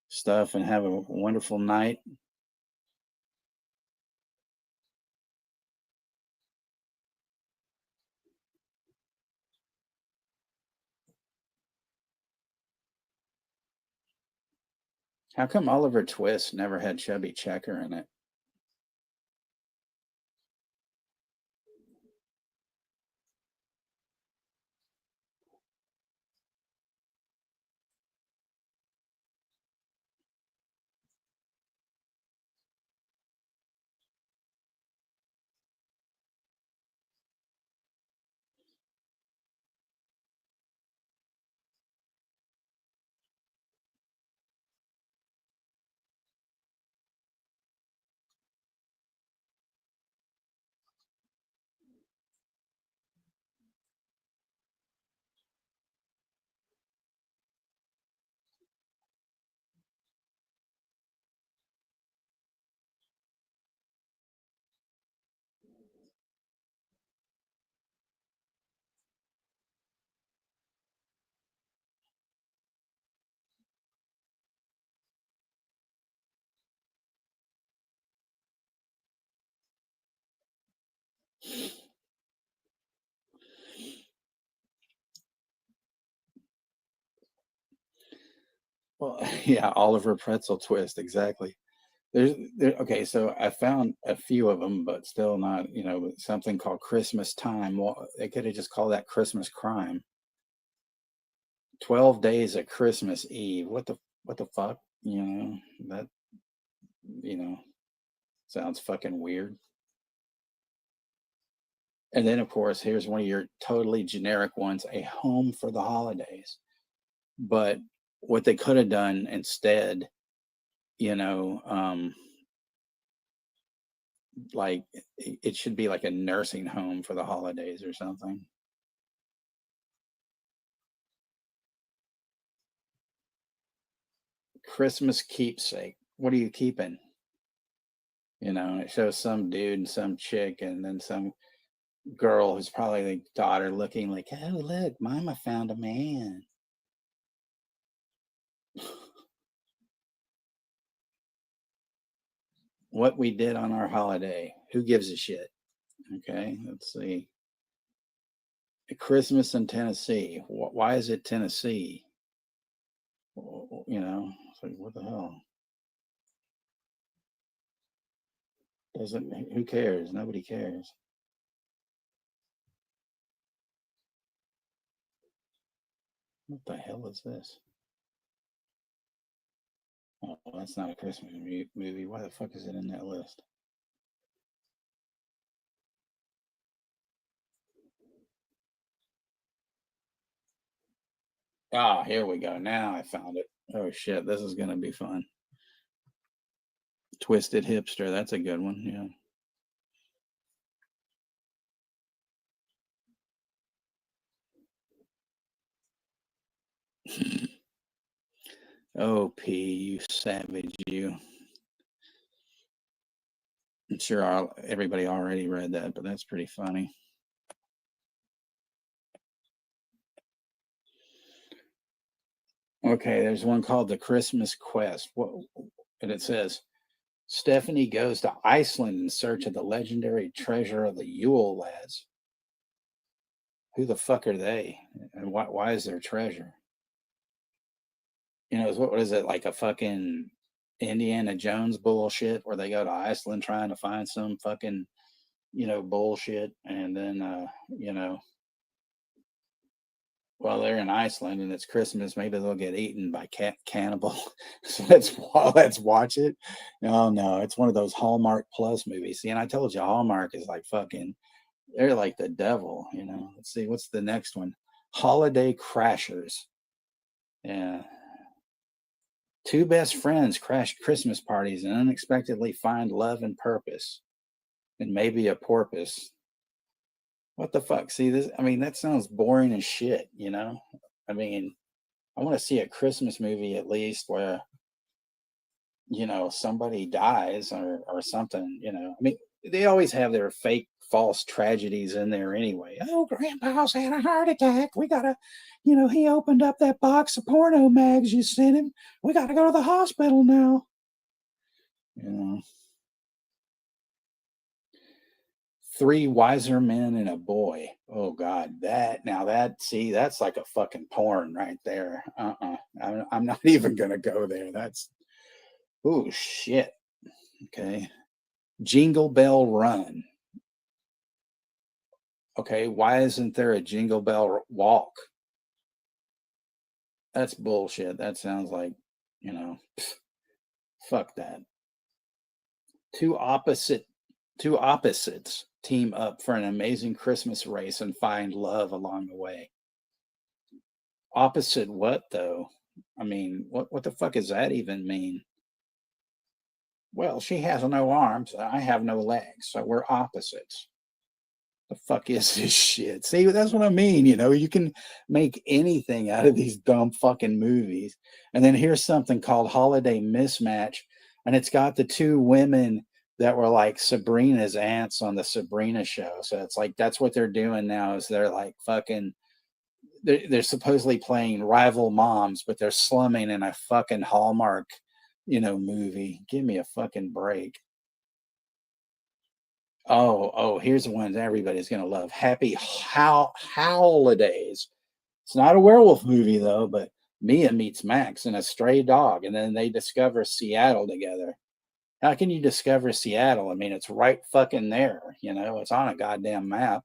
stuff, and have a wonderful night. How come Oliver Twist never had Chubby Checker in it? Well, yeah, Oliver Pretzel Twist, exactly. Okay, so I found a few of them, but still not, something called Christmas Time. Well, they could have just called that Christmas Crime. 12 Days of Christmas Eve. What the fuck? That, you know, sounds fucking weird. And then, of course, here's one of your totally generic ones: A Home for the Holidays. But what they could have done instead, you know, like it should be like a nursing home for the holidays or something. Christmas keepsake. What are you keeping? You know, it shows some dude and some chick, and then some girl who's probably the daughter looking like, oh, look, mama found a man. What we did on our holiday. Who gives a shit? Okay, let's see. Christmas in Tennessee. Why is it Tennessee? You know, it's like, what the hell? Doesn't, who cares? Nobody cares. What the hell is this? Oh, that's not a Christmas movie. Why the fuck is it in that list? Ah, here we go. Now I found it. Oh shit, this is gonna be fun. Twisted Hipster. That's a good one. Yeah. Oh, P, you savage, you. I'm sure everybody already read that, but that's pretty funny. Okay, there's one called The Christmas Quest. And it says Stephanie goes to Iceland in search of the legendary treasure of the Yule lads. Who the fuck are they? And why is there treasure? You know, what is it, like a fucking Indiana Jones bullshit where they go to Iceland trying to find some fucking, you know, bullshit, and then you know, while they're in Iceland and it's Christmas, maybe they'll get eaten by cannibal. So let's watch it. Oh no, it's one of those Hallmark Plus movies. See, and I told you Hallmark is like fucking, they're like the devil, you know. Let's see, what's the next one? Holiday Crashers. Yeah. Two best friends crash Christmas parties and unexpectedly find love and purpose, and maybe a porpoise. What the fuck? See this? I mean, that sounds boring as shit, you know? I mean, I want to see a Christmas movie at least where, you know, somebody dies or something, you know. I mean, they always have their fake false tragedies in there anyway. Oh, grandpa's had a heart attack. We gotta, you know, he opened up that box of porno mags you sent him. We gotta go to the hospital now. You know. Three wiser men and a boy. Oh God, see, that's like a fucking porn right there. I'm not even gonna go there. That's, oh shit. Okay. Jingle Bell Run. Okay, why isn't there a Jingle Bell Walk? That's bullshit. That sounds like, you know, fuck that. Two opposite two opposites team up for an amazing Christmas race and find love along the way. Opposite what though? I mean, what the fuck does that even mean? Well, she has no arms, I have no legs, so we're opposites. The fuck is this shit? See, that's what I mean. You know, you can make anything out of these dumb fucking movies. And then here's something called Holiday Mismatch, and it's got the two women that were like Sabrina's aunts on the Sabrina show. So it's like that's what they're doing now is they're like fucking they're supposedly playing rival moms, but they're slumming in a fucking Hallmark, you know, movie. Give me a fucking break. Oh, here's the one that everybody's gonna love. Happy Holidays. It's not a werewolf movie though, but Mia meets Max and a stray dog, and then they discover Seattle together. How can you discover Seattle? I mean, it's right fucking there. You know, it's on a goddamn map.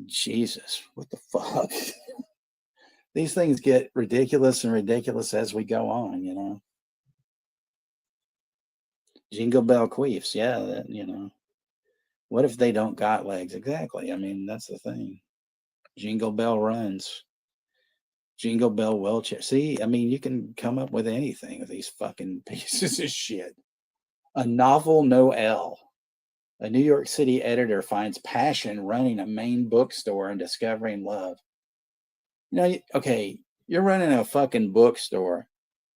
Jesus, what the fuck? These things get ridiculous and ridiculous as we go on, you know. Jingle Bell Queefs, yeah, that, you know. What if they don't got legs? Exactly. I mean, that's the thing. Jingle Bell Runs. Jingle Bell Wheelchair. See, I mean, you can come up with anything with these fucking pieces of shit. A novel Noel. A New York City editor finds passion running a Maine bookstore and discovering love. You know, okay, you're running a fucking bookstore.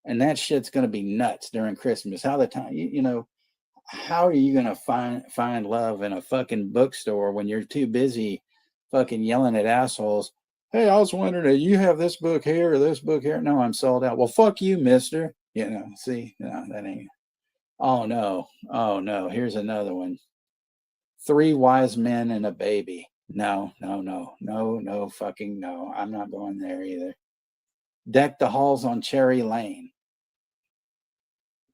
And that shit's going to be nuts during Christmas. How the time, you know, how are you going to find love in a fucking bookstore when you're too busy fucking yelling at assholes? Hey, I was wondering, do you have this book here or this book here? No, I'm sold out. Well, fuck you, mister. You know, see, no, that ain't. Oh, no. Oh, no. Here's another one. Three Wise Men and a Baby. No, no, no, no, no, fucking no. I'm not going there either. Deck the Halls on Cherry Lane.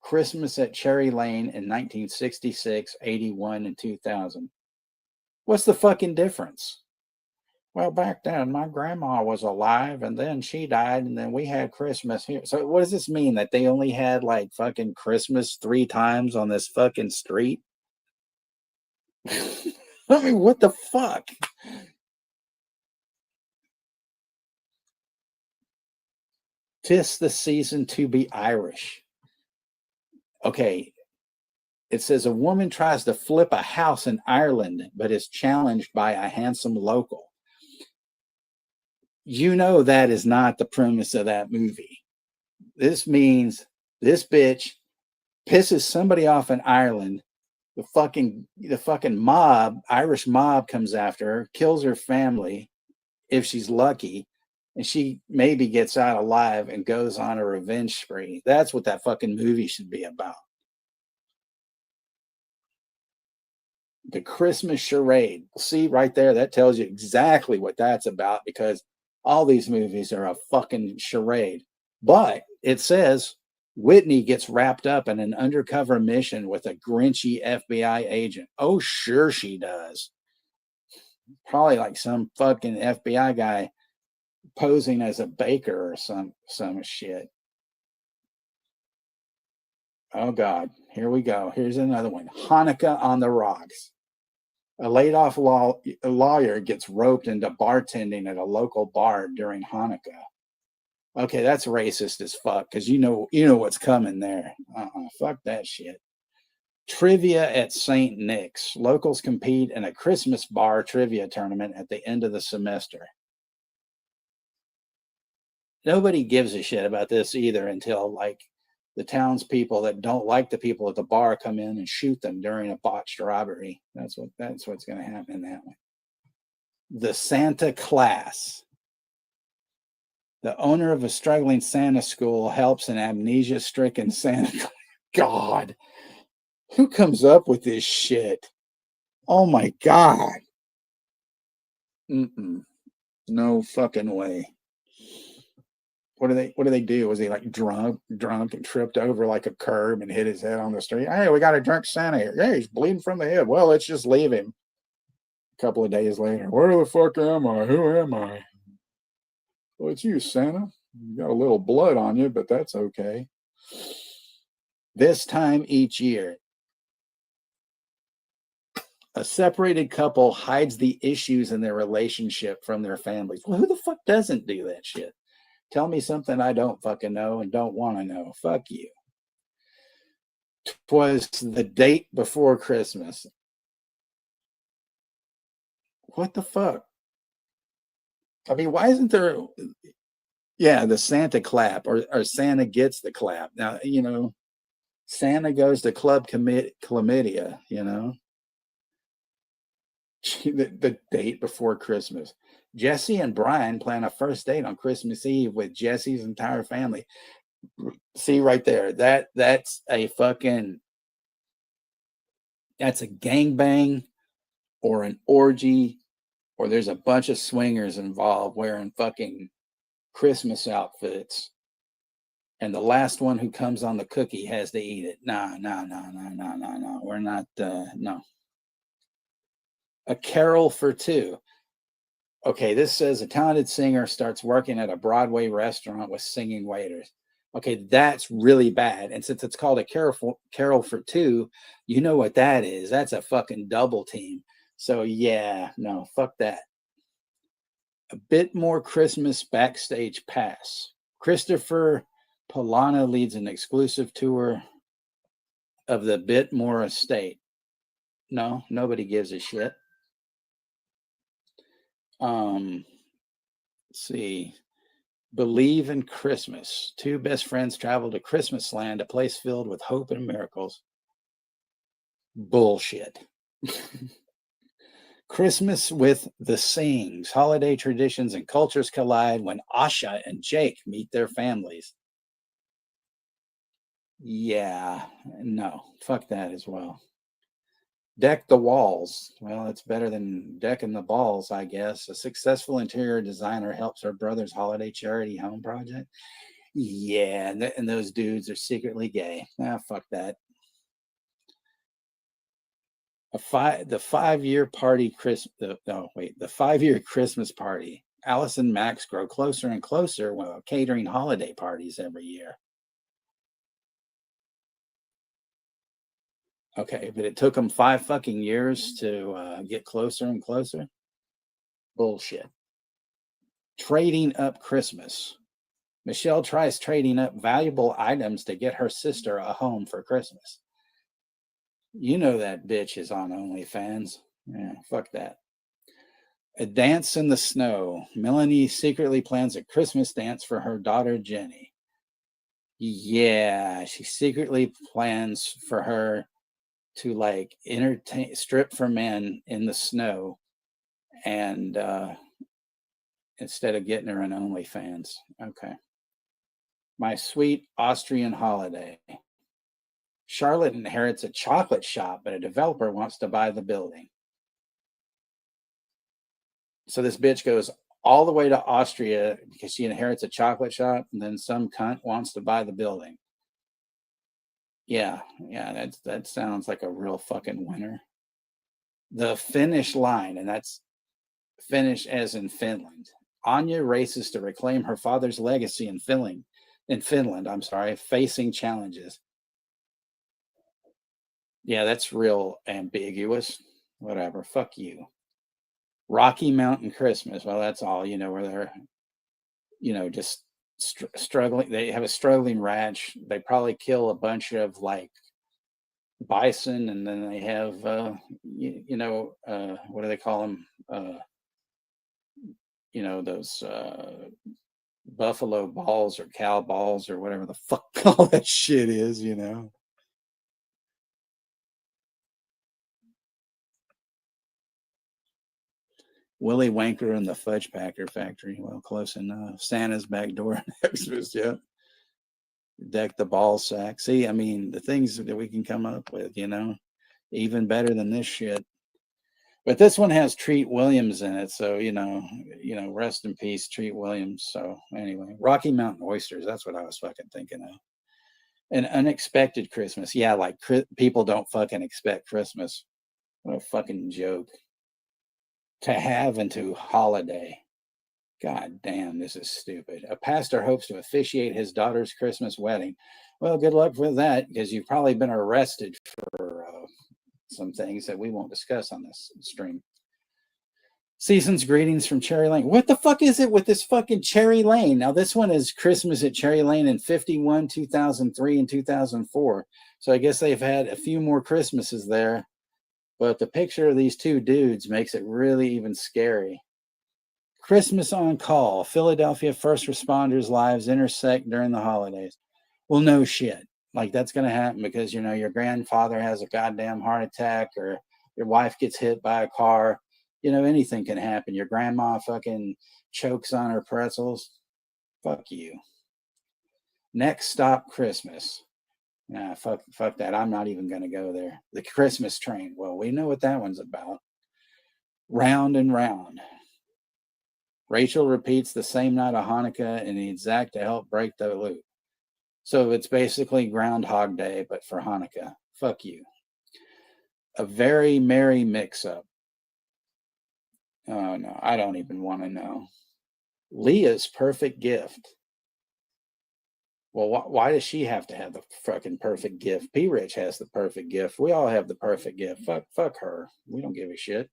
Christmas at Cherry Lane in 1966, 81, and 2000. What's the fucking difference? Well, back then, my grandma was alive and then she died and then we had Christmas here. So, what does this mean? That they only had like fucking Christmas 3 times on this fucking street? I mean, what the fuck? Tis the season to be Irish. Okay, it says a woman tries to flip a house in Ireland, but is challenged by a handsome local. You know that is not the premise of that movie. This means this bitch pisses somebody off in Ireland. The fucking mob, Irish mob, comes after her, kills her family if she's lucky, and she maybe gets out alive and goes on a revenge spree. That's what that fucking movie should be about. The Christmas charade. See right there, that tells you exactly what that's about, because all these movies are a fucking charade. But it says Whitney gets wrapped up in an undercover mission with a grinchy FBI agent. Oh, sure she does. Probably like some fucking FBI guy posing as a baker or some shit. Oh God, here we go. Here's another one. Hanukkah on the Rocks. A laid-off lawyer gets roped into bartending at a local bar during Hanukkah. Okay, that's racist as fuck, because you know what's coming there. Fuck that shit. Trivia at St. Nick's. Locals compete in a Christmas bar trivia tournament at the end of the semester. Nobody gives a shit about this either until like the townspeople that don't like the people at the bar come in and shoot them during a botched robbery. That's what's going to happen in that one. The Santa Class. The owner of a struggling Santa school helps an amnesia-stricken Santa. God, who comes up with this shit? Oh my God. No fucking way. What do they do? Was he like drunk and tripped over like a curb and hit his head on the street? Hey, we got a drunk Santa here. Yeah, he's bleeding from the head. Well, let's just leave him. A couple of days later, where the fuck am I? Who am I? Well, it's you, Santa. You got a little blood on you, but that's okay. This time each year, a separated couple hides the issues in their relationship from their families. Well, who the fuck doesn't do that shit? Tell me something I don't fucking know and don't want to know. Fuck you. 'Twas the date before Christmas. What the fuck? I mean, why isn't there? Yeah, the Santa clap or Santa gets the clap. Now, Santa goes to Club Chlamydia, the date before Christmas. Jesse and Brian plan a first date on Christmas Eve with Jesse's entire family. See right there, that's a gangbang or an orgy, or there's a bunch of swingers involved wearing fucking Christmas outfits, and the last one who comes on the cookie has to eat it. No. We're not. No. A Carol for Two. Okay, this says a talented singer starts working at a Broadway restaurant with singing waiters. Okay, that's really bad. And since it's called a Carol for Two, you know what that is. That's a fucking double team. So yeah, no, fuck that. A bit more Christmas backstage pass. Christopher Polana leads an exclusive tour of the Bitmore estate. No, nobody gives a shit. Let's see. Believe in Christmas. Two best friends travel to Christmas land, a place filled with hope and miracles. Bullshit. Christmas with the Sings. Holiday traditions and cultures collide when Asha and Jake meet their families. Yeah, no, fuck that as well. Deck the walls. Well, it's better than decking the balls, I guess. A successful interior designer helps her brother's holiday charity home project. Yeah, and those dudes are secretly gay. Ah, fuck that. The 5 year party the 5 year Christmas party. Alice and Max grow closer and closer while catering holiday parties every year. Okay, but it took them 5 fucking years to get closer and closer. Bullshit. Trading up Christmas. Michelle tries trading up valuable items to get her sister a home for Christmas. You know that bitch is on OnlyFans. Yeah, fuck that. A dance in the snow. Melanie secretly plans a Christmas dance for her daughter Jenny. Yeah, she secretly plans for her to like entertain strip for men in the snow and instead of getting her an OnlyFans. Okay. My sweet Austrian holiday. Charlotte inherits a chocolate shop, but a developer wants to buy the building. So this bitch goes all the way to Austria because she inherits a chocolate shop, and then some cunt wants to buy the building. Yeah, that sounds like a real fucking winner. The finish line, and that's Finnish as in Finland. Anya races to reclaim her father's legacy in Finland. I'm sorry, facing challenges. Yeah, that's real ambiguous. Whatever. Fuck you. Rocky Mountain Christmas. Well, that's all, where they're, just struggling. They have a struggling ranch. They probably kill a bunch of like bison, and then they have, what do they call them? Those buffalo balls or cow balls or whatever the fuck all that shit is. Willy Wanker and the Fudge Packer Factory. Well, close enough. Santa's back door Xmas, yeah. Deck the ball sack. See, I mean, the things that we can come up with, even better than this shit. But this one has Treat Williams in it, so rest in peace, Treat Williams. So anyway, Rocky Mountain oysters. That's what I was fucking thinking of. An unexpected Christmas. Yeah, like people don't fucking expect Christmas. What a fucking joke. To have and to holiday. God damn, this is stupid. A pastor hopes to officiate his daughter's Christmas wedding. Well, good luck with that, because you've probably been arrested for some things that we won't discuss on this stream. Season's greetings from Cherry Lane. What the fuck is it with this fucking Cherry Lane? Now, this one is Christmas at Cherry Lane in 51, 2003, and 2004. So I guess they've had a few more Christmases there. But the picture of these two dudes makes it really even scary. Christmas on call. Philadelphia first responders' lives intersect during the holidays. Well, no shit. Like, that's going to happen because, your grandfather has a goddamn heart attack, or your wife gets hit by a car. Anything can happen. Your grandma fucking chokes on her pretzels. Fuck you. Next stop, Christmas. Nah, fuck that. I'm not even going to go there. The Christmas train. Well, we know what that one's about. Round and round. Rachel repeats the same night of Hanukkah in the exact to help break the loop. So it's basically Groundhog Day, but for Hanukkah. Fuck you. A very merry mix-up. Oh, no. I don't even want to know. Leah's perfect gift. Well, why does she have to have the fucking perfect gift? P. Rich has the perfect gift. We all have the perfect gift. Fuck her. We don't give a shit.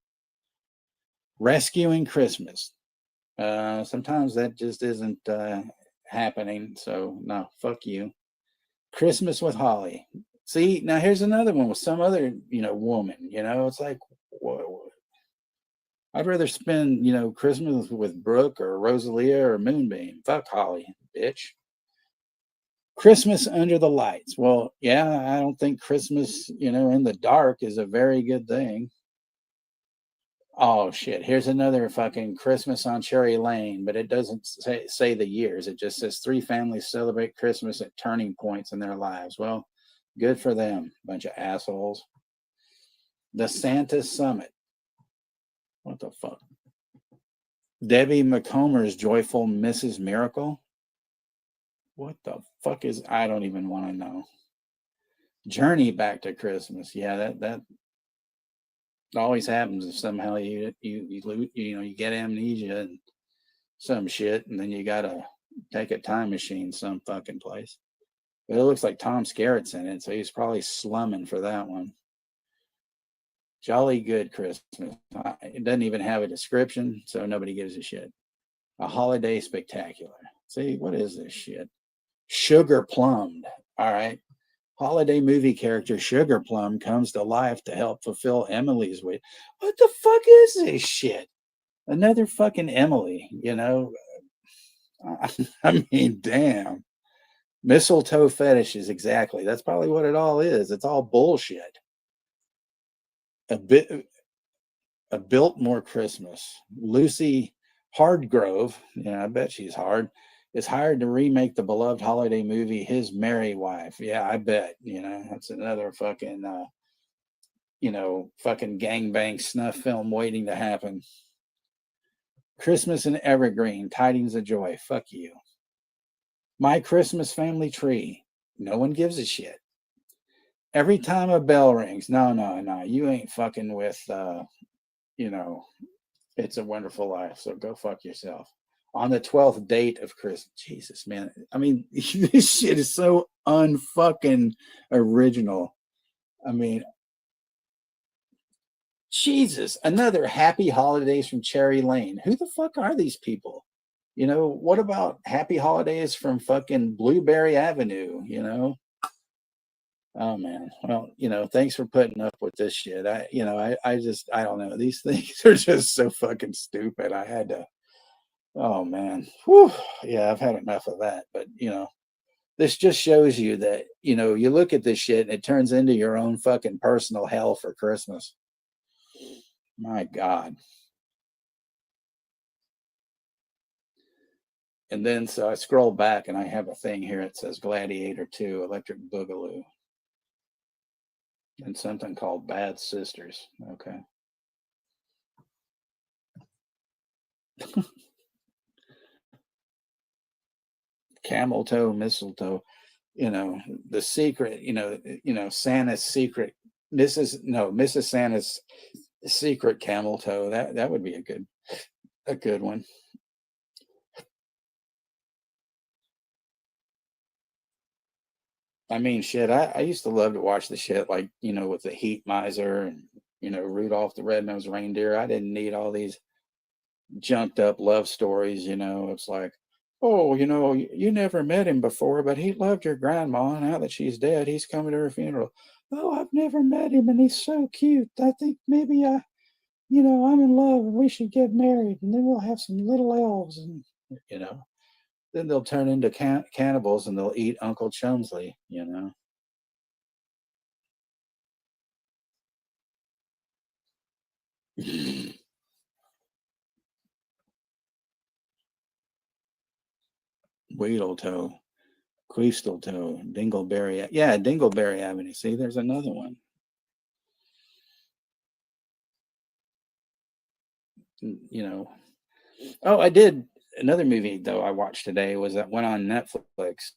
Rescuing Christmas. Sometimes that just isn't happening. So no, fuck you. Christmas with Holly. See, now here's another one with some other, woman. It's like, whoa. I'd rather spend, Christmas with Brooke or Rosalia or Moonbeam. Fuck Holly, bitch. Christmas under the lights. Well, yeah, I don't think Christmas, in the dark is a very good thing. Oh shit! Here's another fucking Christmas on Cherry Lane, but it doesn't say the years. It just says 3 families celebrate Christmas at turning points in their lives. Well, good for them, bunch of assholes. The Santa Summit. What the fuck? Debbie McComer's Joyful Mrs. Miracle. What the fuck is? I don't even want to know. Journey Back to Christmas. Yeah, that always happens if somehow you get amnesia and some shit, and then you gotta take a time machine some fucking place. But it looks like Tom Skerritt's in it, so he's probably slumming for that one. Jolly Good Christmas. It doesn't even have a description, so nobody gives a shit. A Holiday Spectacular. See, what is this shit? Sugar Plumbed. All right. Holiday movie character Sugar Plum comes to life to help fulfill Emily's wish. What the fuck is this shit? Another fucking Emily, I mean, damn. Mistletoe fetishes, exactly. That's probably what it all is. It's all bullshit. A Biltmore Christmas. Lucy Hardgrove, yeah, I bet she's hard, is hired to remake the beloved holiday movie His Merry Wife. Yeah, I bet. That's another fucking fucking gangbang snuff film waiting to happen. Christmas in Evergreen, Tidings of Joy. Fuck you. My Christmas Family Tree. No one gives a shit. Every time a bell rings, no, you ain't fucking with It's a Wonderful Life, so go fuck yourself. On the 12th date of Christmas. Jesus, man. I mean, this shit is so unfucking original. I mean, Jesus, another Happy Holidays from Cherry Lane. Who the fuck are these people? What about Happy Holidays from fucking Blueberry Avenue, Oh man. Well, thanks for putting up with this shit. I don't know. These things are just so fucking stupid. I had to, oh man. Whew. Yeah, I've had enough of that. But, this just shows you that, you look at this shit and it turns into your own fucking personal hell for Christmas. My God. And then so I scroll back and I have a thing here. It says Gladiator 2, Electric Boogaloo. And something called Bad Sisters. Okay. Camel toe, mistletoe, the secret, Santa's secret, Mrs. Santa's secret camel toe. That would be a good one. I mean, shit, I used to love to watch the shit like, with the Heat Miser and, Rudolph the Red-Nosed Reindeer. I didn't need all these junked up love stories, It's like, oh, you never met him before, but he loved your grandma. Now that she's dead, he's coming to her funeral. Oh, I've never met him and he's so cute. I think maybe I'm in love and we should get married and then we'll have some little elves and, then they'll turn into cannibals and they'll eat Uncle Chumsley, Wheedletoe, Queastletoe, Dingleberry. Yeah, Dingleberry Avenue. See, there's another one. Oh, I did another movie though I watched today was that one on Netflix,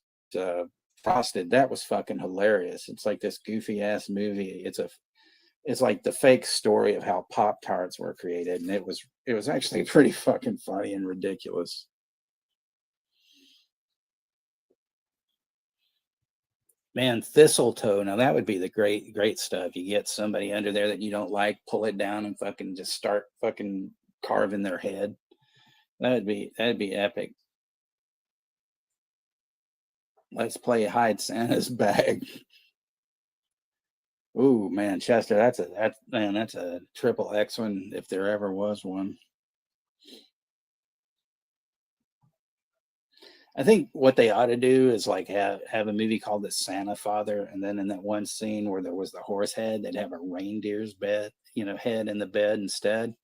Frosted. That was fucking hilarious. It's like this goofy ass movie. It's like the fake story of how Pop Tarts were created, and it was actually pretty fucking funny and ridiculous. Man, Thistletoe. Now that would be the great stuff. You get somebody under there that you don't like, pull it down, and fucking just start fucking carving their head. That'd be epic. Let's play hide Santa's bag. Ooh, Manchester. That's a triple X one if there ever was one. I think what they ought to do is like have a movie called The Santa Father, and then in that one scene where there was the horse head, they'd have a reindeer's bed, head in the bed instead.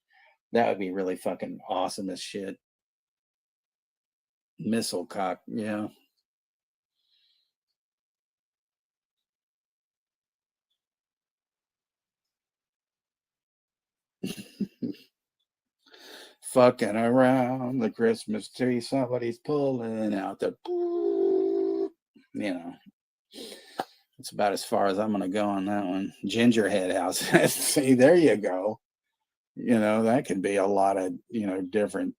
That would be really fucking awesome as shit. Missile cock, yeah. Fucking around the Christmas tree, somebody's pulling out the, you know. It's about as far as I'm gonna go on that one. Gingerhead house. See, there you go. That could be a lot of different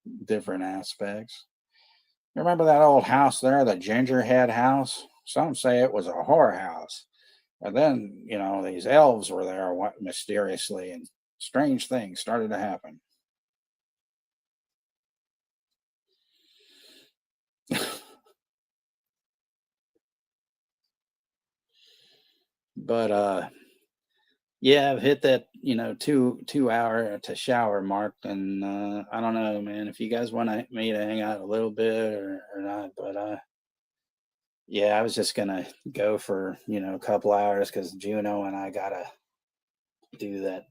aspects. You remember that old house there, the Gingerhead house? Some say it was a whorehouse. And then, these elves were there mysteriously, and strange things started to happen. But yeah, I've hit that, 2 hour to shower mark, and I don't know, man, if you guys want me to hang out a little bit or not, but yeah, I was just gonna go for, a couple hours because Juno and I gotta do that.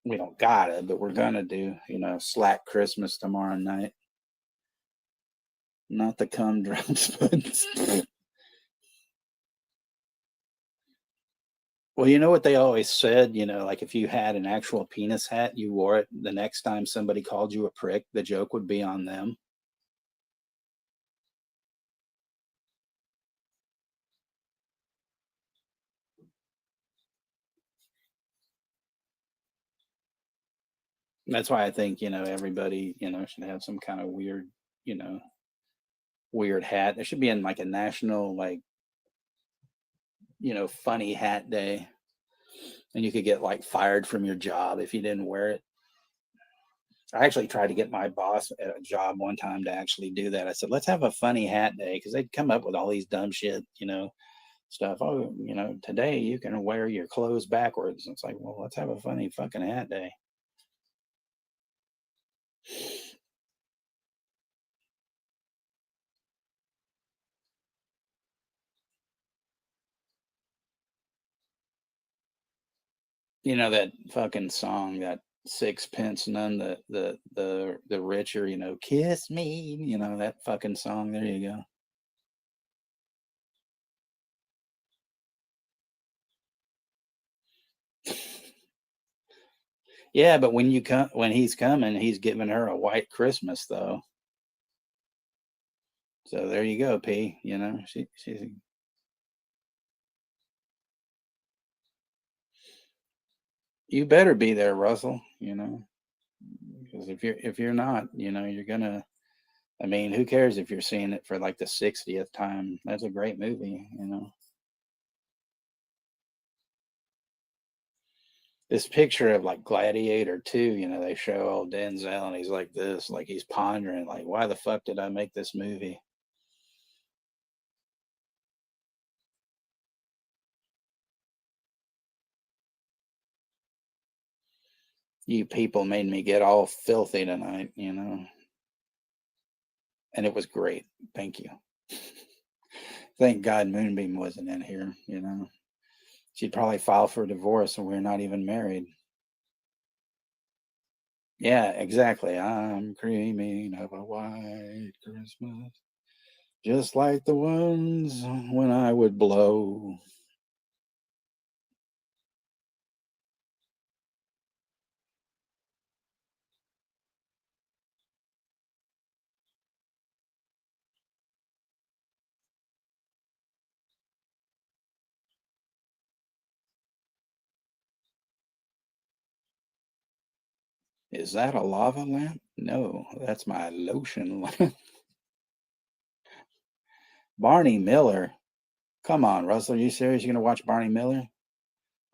We don't gotta, but we're gonna do, Slack Christmas tomorrow night. Not the cum drops, but well, you know what they always said, like if you had an actual penis hat, you wore it the next time somebody called you a prick, the joke would be on them. That's why I think, everybody, should have some kind of weird, you know, weird hat. There should be in like a national, like, funny hat day. And you could get like fired from your job if you didn't wear it. I actually tried to get my boss at a job one time to actually do that. I said, let's have a funny hat day because they'd come up with all these dumb shit, stuff. Oh, today you can wear your clothes backwards. It's like, well, let's have a funny fucking hat day. That fucking song, that sixpence none the richer, kiss me, that fucking song. There you go. Yeah, but when he's coming, he's giving her a white Christmas though. So there you go, P. She's you better be there, Russell. Because if you're not, you're gonna. I mean, who cares if you're seeing it for like the 60th time? That's a great movie. This picture of like Gladiator 2, they show old Denzel and he's like this, like he's pondering, like, why the fuck did I make this movie? You people made me get all filthy tonight. And it was great. Thank you. Thank God Moonbeam wasn't in here. She'd probably file for divorce and we're not even married. Yeah, exactly. I'm dreaming of a white Christmas, just like the ones when I would blow. Is that a lava lamp? No, that's my lotion lamp. Barney Miller. Come on, Russell. Are you serious? You're gonna watch Barney Miller?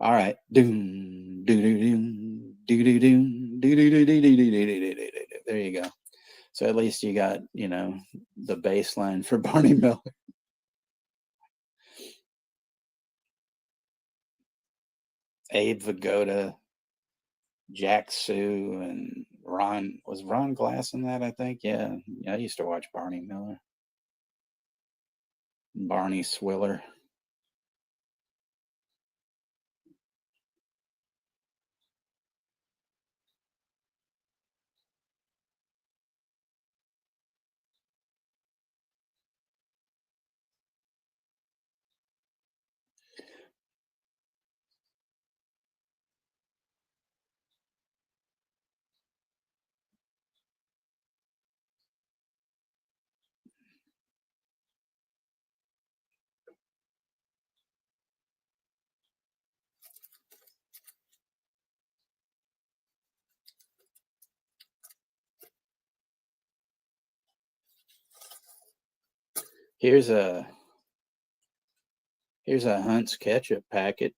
All right. Doom, doo doo doom, doo doo doom, doo doo doo doo doo doo doo doo doo. There you go. So at least you got, the baseline for Barney Miller. Abe Vigoda, Jack Sue, and Ron. Was Ron Glass in that? I think. Yeah, yeah. I used to watch Barney Miller, Barney Swiller. Here's a here's a Hunt's ketchup packet.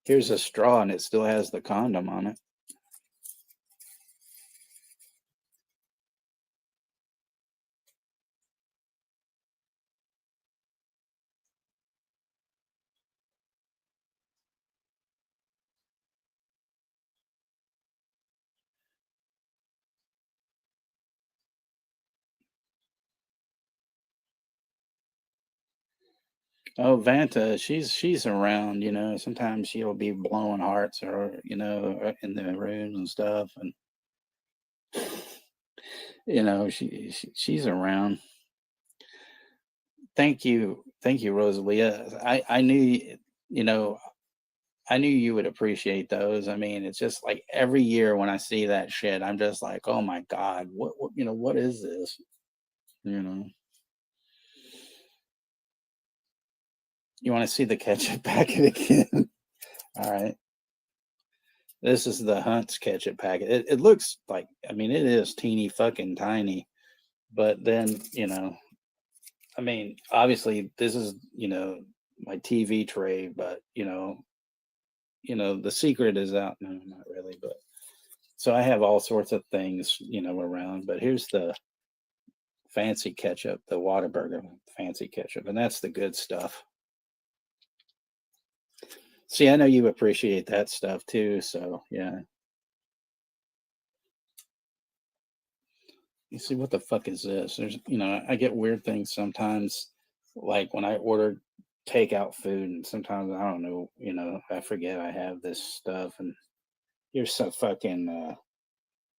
Here's a straw, and it still has the condom on it. Oh, Vanta, she's around. Sometimes she'll be blowing hearts, or in the rooms and stuff, and she's around. Thank you, Rosalia. I knew, you know, I knew you would appreciate those. I mean, it's just like every year when I see that shit, I'm just like, oh my god, what is this? You know, you want to see the ketchup packet again? All right. This is the Hunt's ketchup packet. It looks like, I mean, it is teeny fucking tiny, but then, I mean, obviously this is, my TV tray, but the secret is out. No, not really, but so I have all sorts of things, around, but here's the fancy ketchup, the Whataburger fancy ketchup, and that's the good stuff. See, I know you appreciate that stuff too, so yeah. You see, what the fuck is this? I get weird things sometimes, like when I order takeout food, and sometimes I don't know, I forget I have this stuff, and here's some fucking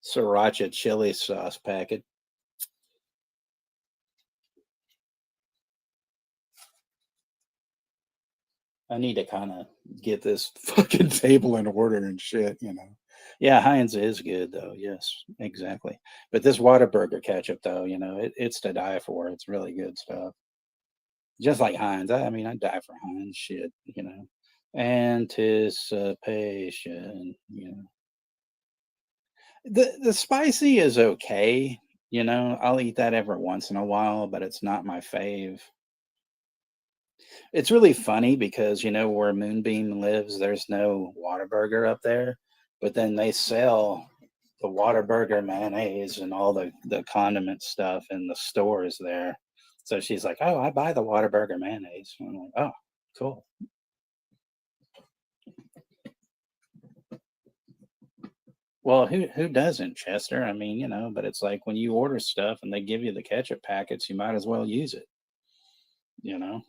sriracha chili sauce packet. I need to kind of get this fucking table in order and shit. Yeah, Heinz is good though. Yes, exactly. But this Whataburger ketchup though, it's to die for. It's really good stuff. Just like Heinz. I mean, I'd die for Heinz shit. Anticipation. The spicy is okay. I'll eat that every once in a while, but it's not my fave. It's really funny because where Moonbeam lives, there's no Whataburger up there, but then they sell the Whataburger mayonnaise and all the condiment stuff in the stores there. So she's like, "Oh, I buy the Whataburger mayonnaise." And I'm like, "Oh, cool." Well, who doesn't, Chester? I mean, but it's like when you order stuff and they give you the ketchup packets, you might as well use it. You know,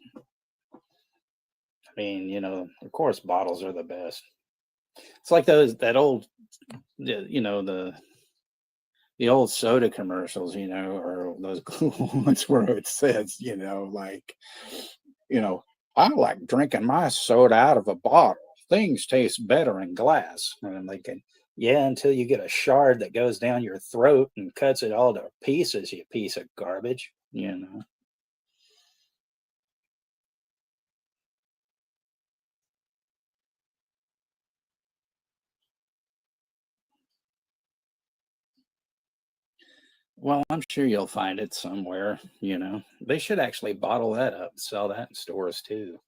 I mean, of course, bottles are the best. It's like that old, the old soda commercials, or those ones where it says, like, you know, I like drinking my soda out of a bottle. Things taste better in glass. And I'm like, yeah, until you get a shard that goes down your throat and cuts it all to pieces, you piece of garbage. Well, I'm sure you'll find it somewhere. They should actually bottle that up, sell that in stores too.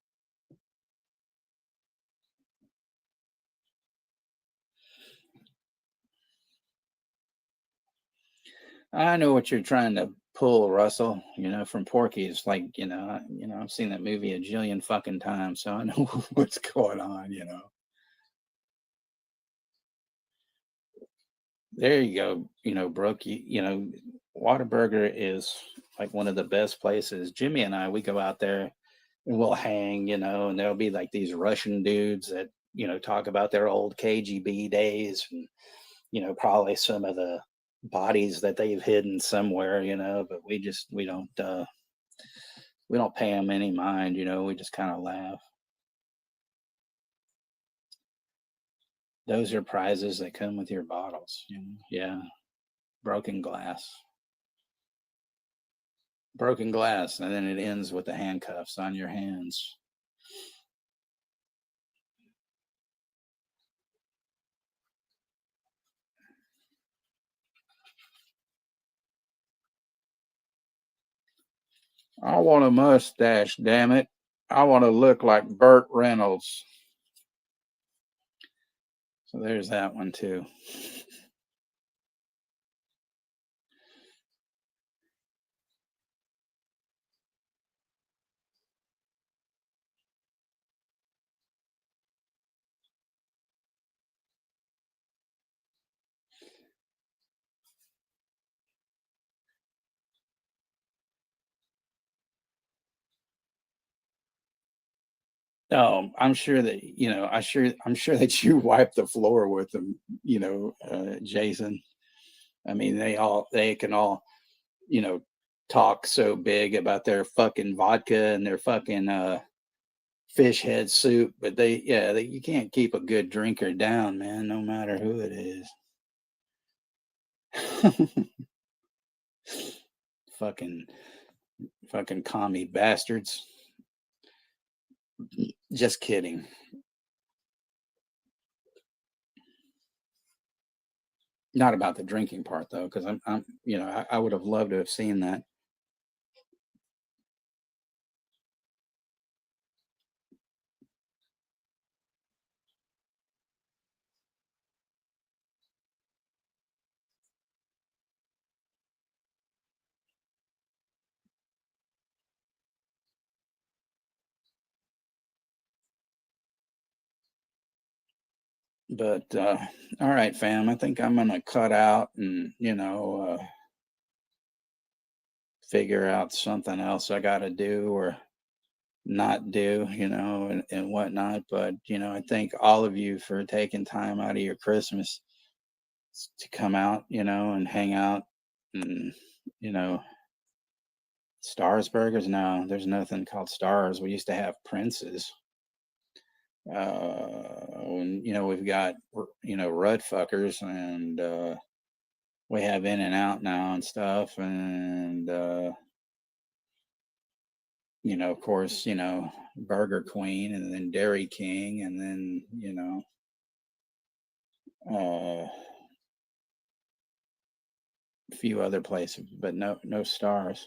I know what you're trying to pull, Russell. From Porky's. Like, I've seen that movie a jillion fucking times, so I know what's going on. There you go. Brooke. Whataburger is like one of the best places. Jimmy and I, we go out there and we'll hang. And there'll be like these Russian dudes that talk about their old KGB days, and probably some of the bodies that they've hidden somewhere. But we don't pay them any mind. We just kind of laugh. Those are prizes that come with your bottles. Yeah, broken glass. Broken glass, and then it ends with the handcuffs on your hands. I want a mustache, damn it. I want to look like Burt Reynolds. So there's that one too. I'm sure that I'm sure that you wipe the floor with them, Jason. I mean, they can all, you know, talk so big about their fucking vodka and their fucking fish head soup, but you can't keep a good drinker down, man, no matter who it is. fucking fucking commie bastards. Just kidding. Not about the drinking part though, because I would have loved to have seen that. But all right, fam. I think I'm gonna cut out and figure out something else I got to do or not do, and whatnot. But I thank all of you for taking time out of your Christmas to come out, and hang out, and you know, Stars Burgers. No, there's nothing called Stars. We used to have Princes. And, we've got Rud fuckers, and we have In and Out now and stuff, and of course, Burger Queen, and then Dairy King, and then a few other places, but no Stars.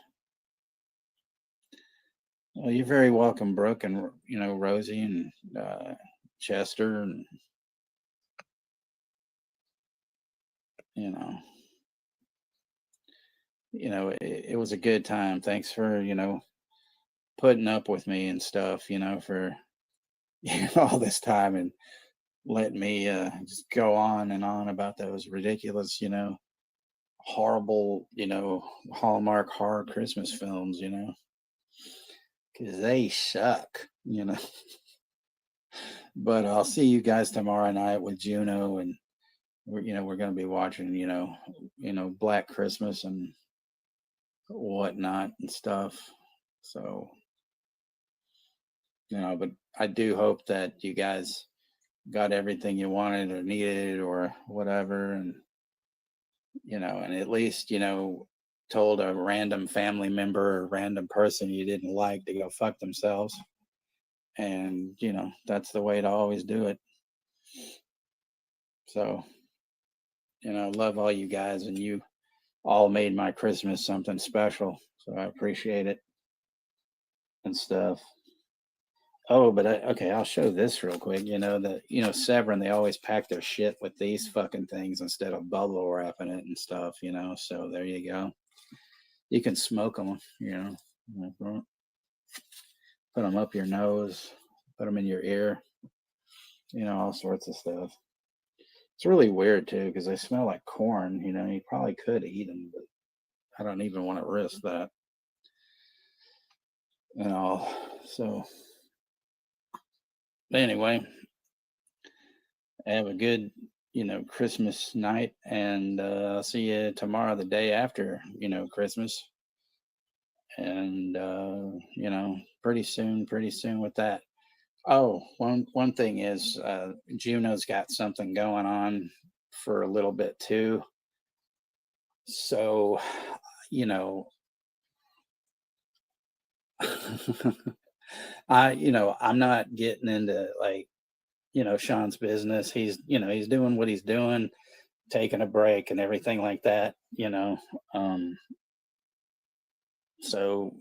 Well, you're very welcome, Brooke, and Rosie, and Chester, and you know, it was a good time. Thanks for putting up with me and stuff, for all this time, and letting me just go on and on about those ridiculous, horrible, Hallmark horror Christmas films, because they suck, But I'll see you guys tomorrow night with Juno, and we're going to be watching, Black Christmas and whatnot and stuff. So, but I do hope that you guys got everything you wanted or needed or whatever, and and at least told a random family member or random person you didn't like to go fuck themselves. And that's the way to always do it. So love all you guys, and you all made my Christmas something special, so I appreciate it and stuff. Oh, but okay, I'll show this real quick. Severin, they always pack their shit with these fucking things instead of bubble wrapping it and stuff. So there you go. You can smoke them. Put them up your nose, put them in your ear, all sorts of stuff. It's really weird too because they smell like corn. You probably could eat them, but I don't even want to risk that. So anyway, have a good, Christmas night, and I'll see you tomorrow, the day after, Christmas, and pretty soon with that. Oh, one thing is, Juno's got something going on for a little bit too. So, you know, I'm not getting into like, Sean's business. He's doing what he's doing, taking a break and everything like that. Um, so,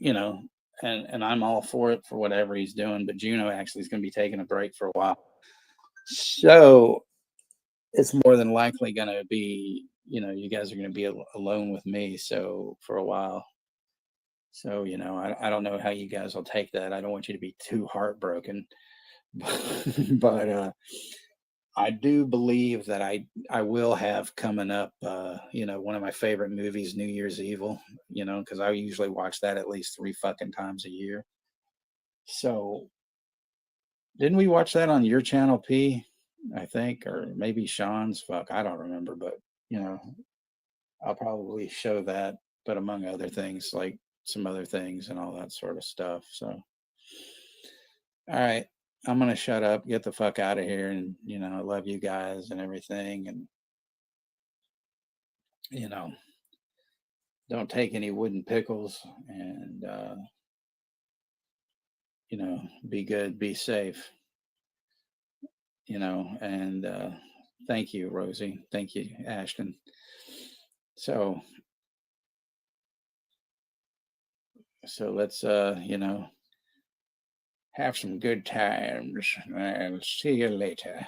and I'm all for it for whatever he's doing, but Juno actually is going to be taking a break for a while. So it's more than likely going to be, you guys are going to be alone with me. So for a while. So, I don't know how you guys will take that. I don't want you to be too heartbroken, but I do believe that I will have coming up, one of my favorite movies, New Year's Evil, because I usually watch that at least 3 fucking times a year. So didn't we watch that on your channel, P? I think, or maybe Sean's. Fuck, I don't remember, but you know, I'll probably show that, but among other things, like some other things and all that sort of stuff. So, all right, I'm gonna shut up, get the fuck out of here, and I love you guys and everything, and you know, don't take any wooden pickles, and be good, be safe, and thank you, Rosie, thank you, Ashton. So, let's have some good times, and see you later.